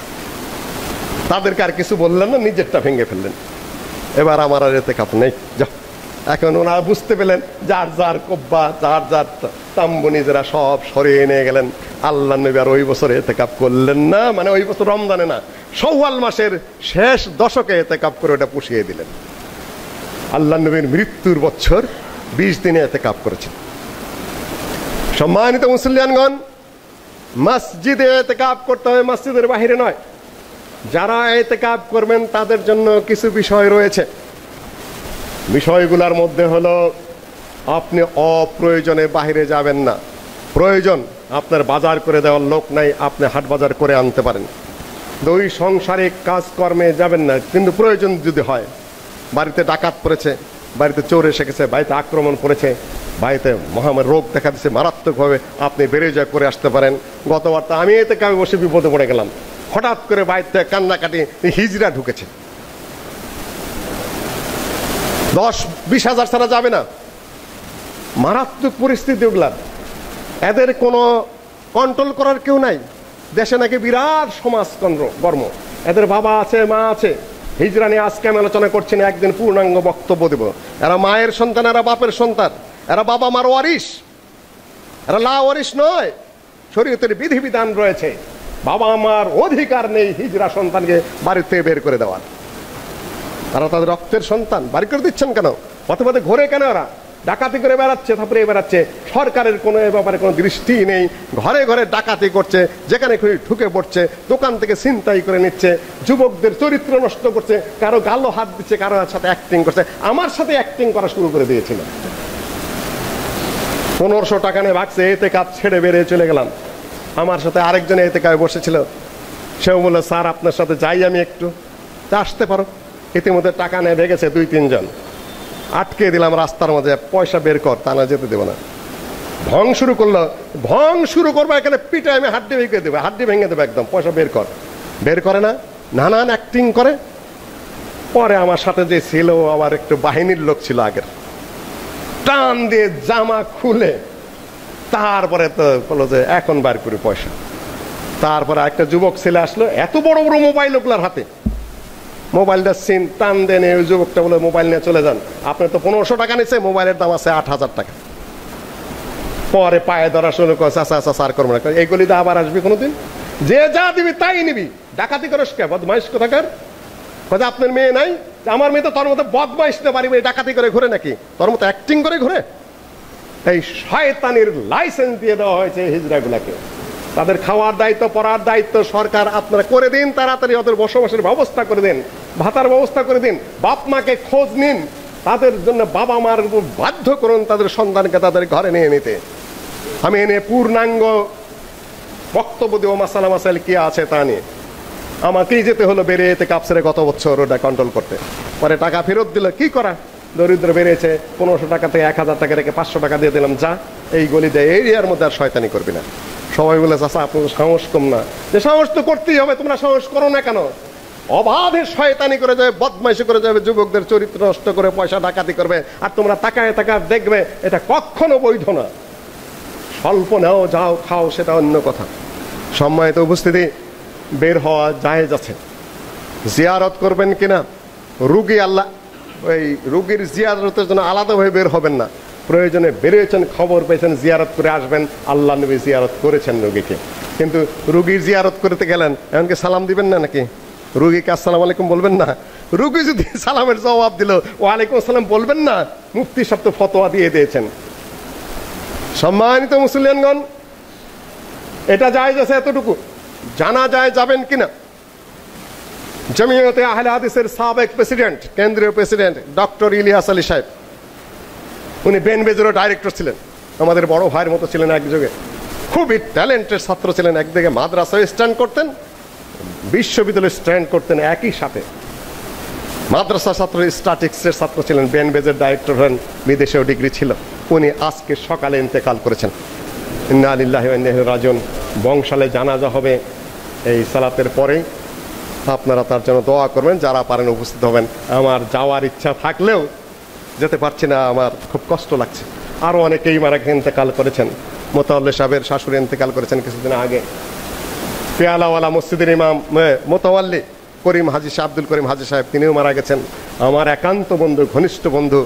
তাদেরকে আর কিছু বললেন না, নিজেরটা ভেঙে ফেললেন। এবার আমার আর ইতিকাফ নেই, যাও। এখন ওনারা বুঝতে পেলেন, যার যার কোব্বা, যার যার তাম্বু নিজেরা সব সরিয়ে নিয়ে গেলেন। আল্লাহ নবী আর ওই বছর ইতিকাফ করলেন না, মানে ওই বছর রমজানে না, শাওয়াল মাসের শেষ দশকে ইতিকাফ করে ওটা পুষিয়ে দিলেন। আল্লাহ নবীর মৃত্যুর বছর 20 দিনে ইতিকাফ করেছেন। সম্মানিত মুসলিয়ানগণ, মসজিদে ইতিকাফ করতে হবে, মসজিদের বাইরে নয়। যারা ইতিকাফ করবেন তাদের জন্য কিছু বিষয় রয়েছে। বিষয়গুলোর মধ্যে হলো, আপনি অপ্রয়োজনে বাইরে যাবেন না। প্রয়োজন, আপনার বাজার করে দেওয়ার লোক নাই, আপনি হাট বাজার করে আনতে পারেন। ওই সংসারিক কাজকর্মে যাবেন না, কিন্তু প্রয়োজন যদি হয়, বাড়িতে ডাকাত পড়েছে, বাড়িতে চোর এসে গেছে, বাড়িতে আক্রমণ করেছে, বাড়িতে মহামারী রোগ দেখা দিচ্ছে মারাত্মকভাবে, আপনি বেরিয়ে যা করে আসতে পারেন। গতবার তো আমি এতে কামে বসে বিপদে পড়ে গেলাম, হঠাৎ করে বাড়িতে কান্নাকাটি, হিজড়া ঢুকেছে, 10-20 হাজার ছাড়া যাবে না, মারাত্মক পরিস্থিতি ওগুলা। এদের কোনো কন্ট্রোল করার কেউ নাই। দেশে নাকি বিরাট সমাজ কর্ম, এদের বাবা আছে, মা আছে। হিজড়া নিয়ে আজকে আমি আলোচনা করছি না, একদিন পূর্ণাঙ্গ বক্তব্য দেব। এরা মায়ের সন্তান, এরা বাপের সন্তান, এরা বাবা মার ওয়ারিশ, এরা লা ওয়ারিশ নয়। শরীয়তের বিধিবিধান রয়েছে, বাবা মার অধিকার নেই হিজড়া সন্তানকে বাড়িতে বের করে দেওয়ার। তারা তাদের রক্তের সন্তান, বাড়ি করে দিচ্ছেন কেন? পথে পথে ঘুরে কেন? ওরা ডাকাতি করে বেড়াচ্ছে, তারপরে বেড়াচ্ছে। সরকারের কোনো এ ব্যাপারে কোনো দৃষ্টি নেই, ঘরে ঘরে ডাকাতি করছে, যেখানে খুঁজে ঢুকে পড়ছে, দোকান থেকে ছিনতাই করে নিচ্ছে, যুবকদের চরিত্র নষ্ট করছে, কারো গালো হাত দিচ্ছে, কারো সাথে অ্যাক্টিং করছে। আমার সাথে অ্যাক্টিং করা শুরু করে দিয়েছিল। 1500 টাকা নিয়ে ভাগছে, এতে কাজ ছেড়ে বেরিয়ে চলে গেলাম। আমার সাথে আরেকজন এতে কাজে বসেছিল, সেও বললো, স্যার আপনার সাথে যাই আমি একটু। তা আসতে পারো। ইতিমধ্যে টাকা নিয়ে ভেগেছে 2-3 জন, আটকে দিলাম রাস্তার মধ্যে, পয়সা বের কর, তা না যেতে দেবো না। ভং শুরু করলো, ভং শুরু করবো, এখানে পিঠে আমি হাড্ডি ভেঙে দেবো, হাড্ডি ভেঙে দেবো একদম, পয়সা বের কর। বের করে না, নানান অ্যাক্টিং করে। পরে আমার সাথে যে ছিল, আবার একটু বাহিনীর লোক ছিল আগের, টান দিয়ে জামা খুলে তারপরে তো বললো যে এখন বার করি পয়সা। তারপরে একটা যুবক ছেলে আসলো, এত বড় বড় মোবাইল ওগুলার হাতে, মোবাইলটা সিন টান দেন, ওই যুবকটা বলে মোবাইল নিয়ে চলে যান, আপনার তো 1500 টাকা নিচ্ছে, মোবাইলের দাম আছে 8000 টাকা। পরে পায়ে ধরা শুরু করছে, আচ্ছা আচ্ছা স্যার করবো না, এইগুলিতে আবার আসবি কোনোদিন, যে যা দিবি তাই নিবি, ডাকাতি করিস কে, বদমাইশ কোথাকার। কথা আপনার মেয়ে নাই? আমার মেয়ে তো তোর মতো বদমাইশ না, পারি ডাকাতি করে ঘুরে নাকি, তোর মতো অ্যাক্টিং করে ঘুরে। এই শয়তানির লাইসেন্স দিয়ে দেওয়া হয়েছে হিজড়া গুলাকে। তাদের খাওয়ার দায়িত্ব, পড়ার দায়িত্ব সরকার আপনারা করে দিন, তাড়াতাড়ি ওদের বসবাসের ব্যবস্থা করে দিন, ভাতার ব্যবস্থা করে দিন, বাপ মাকে খোঁজ নিন, তাদের জন্য বাবা মার বাধ্য করুন তাদের সন্তানকে তাদের ঘরে নিয়ে নিতে। আমি এনে পূর্ণাঙ্গ বক্তব্য দেব, মাসালা মাসাইল কি আছে তা নিয়ে। আমাকেই যেতে হলো বেরিয়ে যেতে কাপসেরে গত বছর ওটা কন্ট্রোল করতে। পরে টাকা ফেরত দিল, কি করা, দরিদ্র বেড়েছে, 1500 টাকা থেকে 1000 টাকা রেখে 500 টাকা দিয়ে দিলাম, যা এই গলিতে এরিয়ার মধ্যে আর শয়তানি করবি না। সবাই বলে, চাচা আপনার সাহস কম না? যে সাহস তো করতেই হবে, তোমরা সাহস করো না কেন? অবাধে শয়তানি করে যাবে, বদমাইশি করে যাবে, যুবকদের চরিত্র নষ্ট করে পয়সা ডাকাতি করবে, আর তোমরা তাকায় তাকায় দেখবে। এটা কখনো বৈধ না। স্বল্প নাও, যাও, খাও, সেটা অন্য কথা। সম্মানিত উপস্থিতি, বের হওয়া জায়েজ আছে। জিয়ারত করবেন কিনা, রুগী আল্লাহ, ওই রুগীর জিয়ারতের জন্য আলাদাভাবে বের হবেন না, প্রয়োজনে বেরিয়েছেন, খবর পেয়েছেন, জিয়ারত করে আসবেন। আল্লাহ নবী জিয়ারত করেছেন রুগীকে, কিন্তু রুগীর জিয়ারত করতে গেলেন, এমনকি সালাম দিবেন না নাকি? রুগীকে আসসালাম আলাইকুম বলবেন না? রুগী যদি সালামের জবাব দিল, ওয়ালাইকুম আসসালাম বলবেন না? মুফতি সাহেব তো ফতোয়া দিয়ে দিয়েছেন। সম্মানিত মুসলিয়ানগণ, এটা জায়েজ আছে এতটুকু। জানা যায় যাবেন কিনা, জমিয়তে আহলে হাদিসের সাবেক প্রেসিডেন্ট, কেন্দ্রীয় প্রেসিডেন্ট ডক্টর ইলিয়াস আলী সাহেব, উনি বেনবেজেরও ডাইরেক্টর ছিলেন, আমাদের বড় ভাইয়ের মতো ছিলেন এক যুগে, খুবই ট্যালেন্টেড ছাত্র ছিলেন। একদিকে মাদ্রাসায় স্ট্যান্ড করতেন, বিশ্ববিদ্যালয়ে স্ট্যান্ড করতেন একই সাথে। মাদ্রাসা ছাত্র, স্ট্যাটিক্সের ছাত্র ছিলেন, বেনবেজের ডাইরেক্টর হন, বিদেশেও ডিগ্রি ছিল। উনি আজকে সকালে ইন্তেকাল করেছেন। ইন্না লিল্লাহি ওয়া ইন্না ইলাইহি রাজিউন। বংশালে জানাজা হবে এই সালাতের পরে, আপনারা তার জন্য দোয়া করবেন, যারা পারেন উপস্থিত হবেন। আমার যাওয়ার ইচ্ছা থাকলেও যেতে পারছি না, আমার খুব কষ্ট লাগছে। আরও অনেকেই মারা ইন্তেকাল করেছেন। মোতাওয়াল্লি সাহেবের শাশুড়ি ইন্তেকাল করেছেন কিছুদিন আগে। পেয়ালাওয়ালা মসজিদের ইমাম মোতাওয়াল্লি করিম হাজি সাহেব, আব্দুল করিম হাজি সাহেব, তিনিও মারা গেছেন। আমার একান্ত বন্ধু, ঘনিষ্ঠ বন্ধু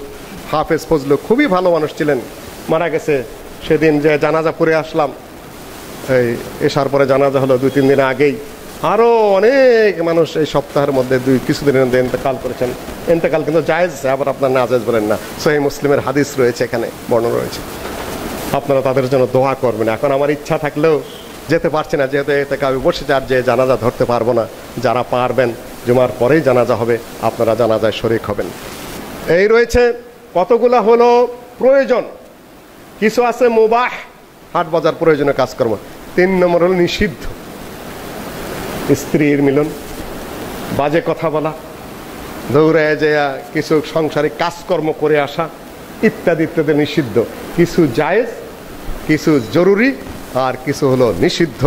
হাফেজ ফজলু, খুবই ভালো মানুষ ছিলেন, মারা গেছে। সেদিন যে জানাজা পড়ে আসলাম, এই এসার পরে জানাজা হলো 2-3 দিন আগেই। আরও অনেক মানুষ এই সপ্তাহের মধ্যে কিছুদিনের মধ্যে ইন্তেকাল করেছেন। ইন্তেকাল কিন্তু জায়েজ, আবার আপনার না জায়েজ বলেন না, সহিহ মুসলিমের হাদিস রয়েছে, এখানে বর্ণনা রয়েছে। আপনারা তাদের জন্য দোয়া করবেন। এখন আমার ইচ্ছা থাকলেও যেতে পারছি না, যেহেতু এতে আমি বসেছি, আর যে জানাজা ধরতে পারবো না। যারা পারবেন, জুমার পরেই জানাজা হবে, আপনারা জানাজায় শরীক হবেন। এই রয়েছে কতগুলা হলো প্রয়োজন, কিছু আছে মুবাহ, হাট বাজার প্রয়োজনীয় কাজকর্ম। 3 নম্বর হলো নিষিদ্ধ। স্ত্রীর মিলন, বাজে কথা বলা, দৌড়ে যে কিছু সংসারিক কাজকর্ম করে আসা ইত্যাদি ইত্যাদি নিষিদ্ধ। কিছু জায়েজ, কিছু জরুরি, আর কিছু হলো নিষিদ্ধ।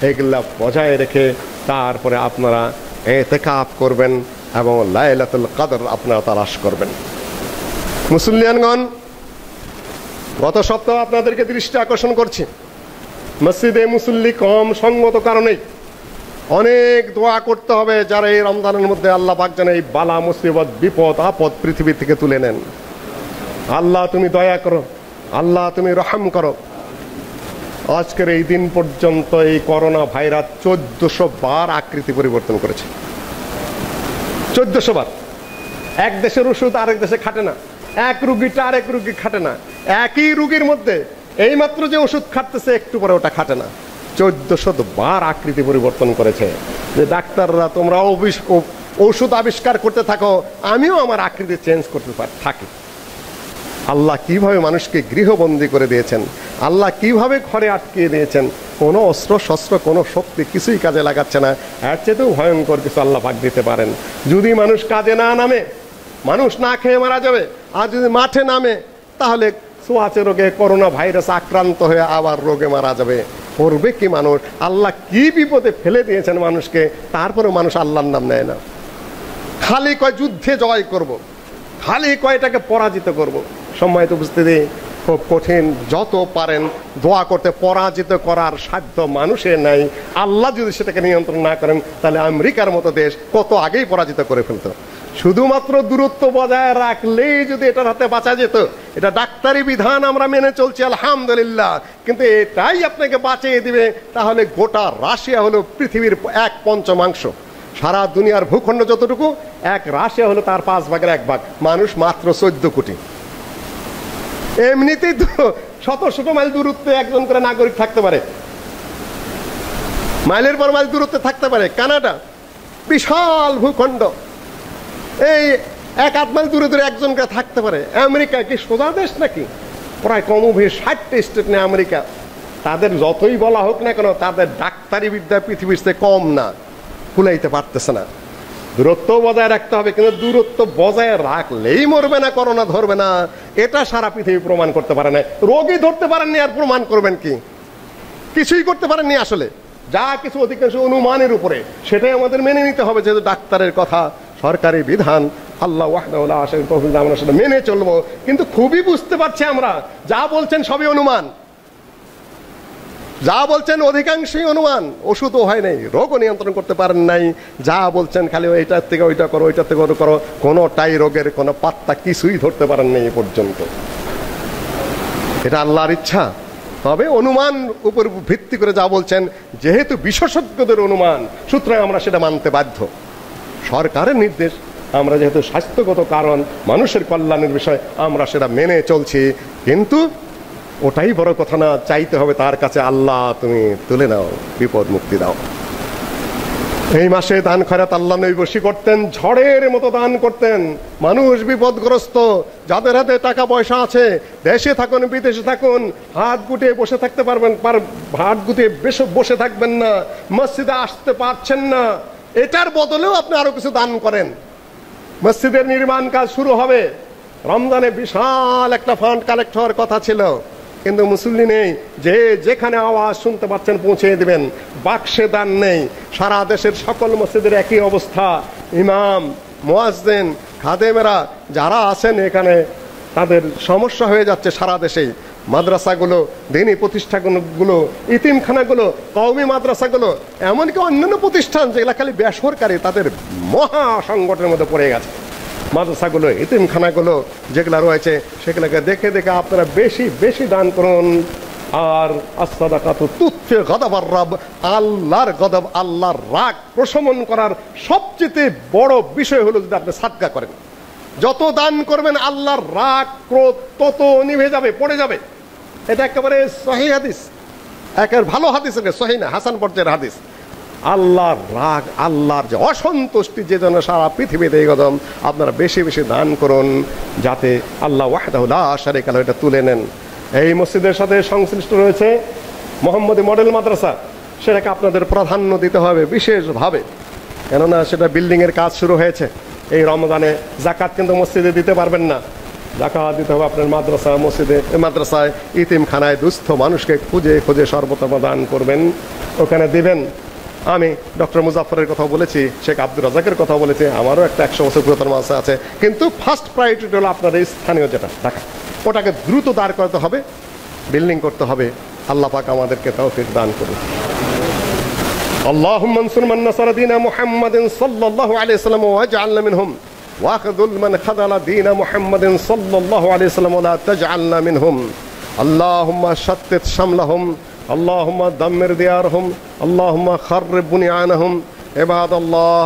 এগুলা বজায় রেখে তারপরে আপনারা ইতিকাফ করবেন এবং লাইলাতুল কদর আপনারা তালাশ করবেন। মুসলিয়ানগণ, গত সপ্তাহে আপনাদেরকে দৃষ্টি আকর্ষণ করছি, মসজিদে মুসল্লি কম সঙ্গত কারণেই অনেক দোয়া করতে হবে যারা এই রমজানের মধ্যে আল্লাহ পাক যেন এই বালা মুসিবত বিপদ আপদ পৃথিবী থেকে তুলে নেন। আল্লাহ তুমি দয়া করো, আল্লাহ তুমি রহম করো। আজকের এই দিন পর্যন্ত এই করোনা ভাইরাস 1400 বার আকৃতি পরিবর্তন করেছে। 1400 বার। এক দেশের ওষুধ আরেক দেশে খাটে না, এক রুগীটা আরেক রুগী খাটে না, একই রুগীর মধ্যে এই মাত্র যে ওষুধ খাটতেছে একটু পরে ওটা খাটে না। 1400 বার আকৃতি পরিবর্তন করেছে। যে ডাক্তাররা তোমরা ঔষধ আবিষ্কার করতে থাকো, আমিও আমার আকৃতি চেঞ্জ করতে থাকি। আল্লাহ কিভাবে মানুষকে গৃহবন্দী করে দিয়েছেন, আল্লাহ কিভাবে ঘরে আটকিয়ে দিয়েছেন, কোনো অস্ত্র শস্ত্র কোনো শক্তি কিছুই কাজে লাগাচ্ছে না। এর চেয়েও ভয়ঙ্কর কিছু আল্লাহ পাক দিতে পারেন। যদি মানুষ কাজে না নামে, মানুষ না খেয়ে মারা যাবে। আর যদি মাঠে নামে তাহলে ছোঁয়াচে রোগে করোনা ভাইরাস আক্রান্ত হয়ে আবার রোগে মারা যাবে। করবে কি মানুষ? আল্লাহ কি বিপদে ফেলে দিয়েছেন মানুষকে, তারপরে মানুষ আল্লাহর নাম নেয় না। খালি কয় যুদ্ধে জয় করব, খালি কয়টাকে পরাজিত করব। সম্মানিত উপস্থিতি, খুব কঠিন। যত পারেন দোয়া করতে, পরাজিত করার সাধ্য মানুষের নাই। আল্লাহ যদি সেটাকে নিয়ন্ত্রণ না করেন তাহলে আমেরিকার মতো দেশ কত আগেই পরাজিত করে ফেলতো। শুধুমাত্র দূরত্ব বজায় রাখলেই যদি এটার হাতে বাঁচা যেত, এটা ডাক্তারি বিধান আমরা মেনে চলছি আলহামদুলিল্লাহ, কিন্তু এটাই আপনাকে বাঁচিয়ে দিবে, তাহলে গোটা রাশিয়া হলো পৃথিবীর 1/5। সারা দুনিয়ার ভূখণ্ড যতটুকু, এক রাশিয়া হলো তার 5 ভাগের 1 ভাগ। মানুষ মাত্র 14 কোটি। এমনিতেই তো শত শত মাইল দূরত্বে একজন করে নাগরিক থাকতে পারে, মাইলের পর মাইল দূরত্বে থাকতে পারে। কানাডা বিশাল ভূখণ্ড, এই 1-8 মাইল দূরে দূরে একজন করে থাকতে পারে। আমেরিকা কি সোজা দেশ নাকি? প্রায় কমবেশি 60টা স্টেট নেই আমেরিকা। তাদের যতই বলা হোক না কেন, তাদের ডাক্তারি বিদ্যা পৃথিবীর চেয়ে কম না, কুলাইতে পারতেছে না। দূরত্ব বজায় রাখতে হবে, কিন্তু দূরত্ব বজায় রাখলেই মরবে না, করোনা ধরবে না, এটা সারা পৃথিবী প্রমাণ করতে পারে না। রোগী ধরতে পারেননি, আর প্রমাণ করবেন কি? কিছুই করতে পারেননি। আসলে যা কিছু অধিকাংশ অনুমানের উপরে, সেটাই আমাদের মেনে নিতে হবে, যেহেতু ডাক্তারের কথা, সরকারি বিধান, আল্লাহ ওয়াহদাহু লা শারীকা লাহু, আমরা সেটা মেনে চলবো। কিন্তু খুবই বুঝতে পারছি আমরা, যা বলছেন সবই অনুমান, যা বলছেন অধিকাংশই অনুমান। ওষুধও হয় নাই, রোগও নিয়ন্ত্রণ করতে পারেন নাই। যা বলছেন খালি এইটার থেকে ওইটা করো, ওইটার থেকে ওটা করো, কোনোটাই রোগের কোনো পাত্তা কিছুই ধরতে পারেন নাই এ পর্যন্ত। এটা আল্লাহর ইচ্ছা। তবে অনুমান উপর ভিত্তি করে যা বলছেন, যেহেতু বিশেষজ্ঞদের অনুমান, সুতরাং আমরা সেটা মানতে বাধ্য। সরকারের নির্দেশ, আমরা যেহেতু স্বাস্থ্যগত কারণ, মানুষের কল্যাণের বিষয়, আমরা সেটা মেনে চলছি। কিন্তু ওটাই বড় কথা না, চাইতে হবে তার কাছে, আল্লাহ তুমি তুলে নাও, বিপদ মুক্তি দাও। এই মাসে দান খয়রাত আল্লাহ নবী বেশি করতেন, ঝড়ের মতো দান করতেন। মানুষ বিপদগ্রস্ত, যাদের হাতে টাকা পয়সা আছে, দেশে থাকুন বিদেশে থাকুন, হাত গুটিয়ে বসে থাকতে পারবেন, হাত গুটিয়ে বসে থাকবেন না, মসজিদে আসতে পারছেন না, এটার বদলেও আপনি আরো কিছু দান করেন। মসজিদের নির্মাণ কাজ শুরু হবে, রমজানে বিশাল একটা ফান্ড কালেক্ট হওয়ার কথা ছিল, কিন্তু মুসল্লি নেই। যে যেখানে আওয়াজ শুনতে পাচ্ছেন পৌঁছে দিবেন, বাক্সে দান নেই। সারা দেশের সকল মসজিদের একই অবস্থা। ইমাম, মুয়াজ্জিন, খাদেমেরা যারা আছেন এখানে, তাদের সমস্যা হয়ে যাচ্ছে সারা দেশেই। মাদ্রাসাগুলো, দিনী প্রতিষ্ঠানগুলো, ইতিমখানাগুলো, কওমি মাদ্রাসাগুলো, এমনকি অন্যান্য প্রতিষ্ঠান যেগুলো খালি বেসরকারি, তাদের মহা সংকটের মধ্যে পড়ে গেছে। মাদ্রাসাগুলো, ইতিমখানাগুলো যেগুলো রয়েছে, সেগুলোকে দেখে দেখে আপনারা বেশি বেশি দান করুন। আর আস-সাদাকাতু তুতফি গাদাবার রাব, আল্লাহর গজব, আল্লাহর রাগ প্রশমন করার সবচেয়ে বড় বিষয় হলো যদি আপনি সাদকা করেন। যত দান করবেন আল্লাহর রাগ ক্রোধ তত নিভে যাবে, পড়ে যাবে। এটা একেবারে সহিহ হাদিস, একের ভালো হাদিস, সহিহ না, হাসান পর্যায়ের হাদিস। আল্লাহর রাগ, আল্লাহর যে অসন্তুষ্টি, যে জন্য সারা পৃথিবীতে এই কদম, আপনারা বেশি বেশি দান করুন, যাতে আল্লাহ ওয়াহদাহু লা শারীকা লাহু এটা তুলে নেন। এই মসজিদের সাথে সংশ্লিষ্ট রয়েছে মোহাম্মদী মডেল মাদ্রাসা, সেটাকে আপনাদের প্রাধান্য দিতে হবে বিশেষভাবে, কেননা সেটা বিল্ডিংয়ের কাজ শুরু হয়েছে এই রমজানে। জাকাত কিন্তু মসজিদে দিতে পারবেন না, জাকাত দিতে হবে আপনার মাদ্রাসা, মসজিদে, মাদ্রাসায়, ইতিমখানায় দুস্থ মানুষকে খুঁজে খুঁজে সর্বতম দান করবেন, ওখানে দিবেন। আমি ডক্টর মুজাফরের কথা বলেছি, শেখ আব্দুর রাজাকের কথা বলেছি, আমারও একটা 100 বছর পুরাতন মাদ্রাসা আছে, কিন্তু ফার্স্ট প্রায়োরিটি হলো আপনার এই স্থানীয় যেটা ঢাকা, ওটাকে দ্রুত দাঁড় করতে হবে, বিল্ডিং করতে হবে। আল্লাহ পাক আমাদেরকে তৌফিক দান করুন। اللهم انصر من نصر دين محمد صلى الله عليه وسلم واجعلنا منهم واخذل من خذل دين محمد صلى الله عليه وسلم ولا تجعلنا منهم اللهم شتت شملهم اللهم دمر ديارهم اللهم خرب بنيانهم عباد الله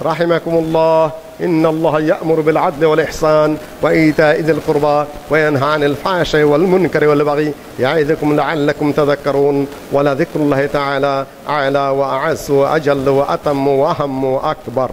رحمكم الله إن الله يأمر بالعدل والإحسان وإيتاء ذي القربى وينهى عن الفحشاء والمنكر والبغي يعظكم لعلكم تذكرون ولذكر الله تعالى أعلى وأعز وأجل وأتم وأهم وأكبر.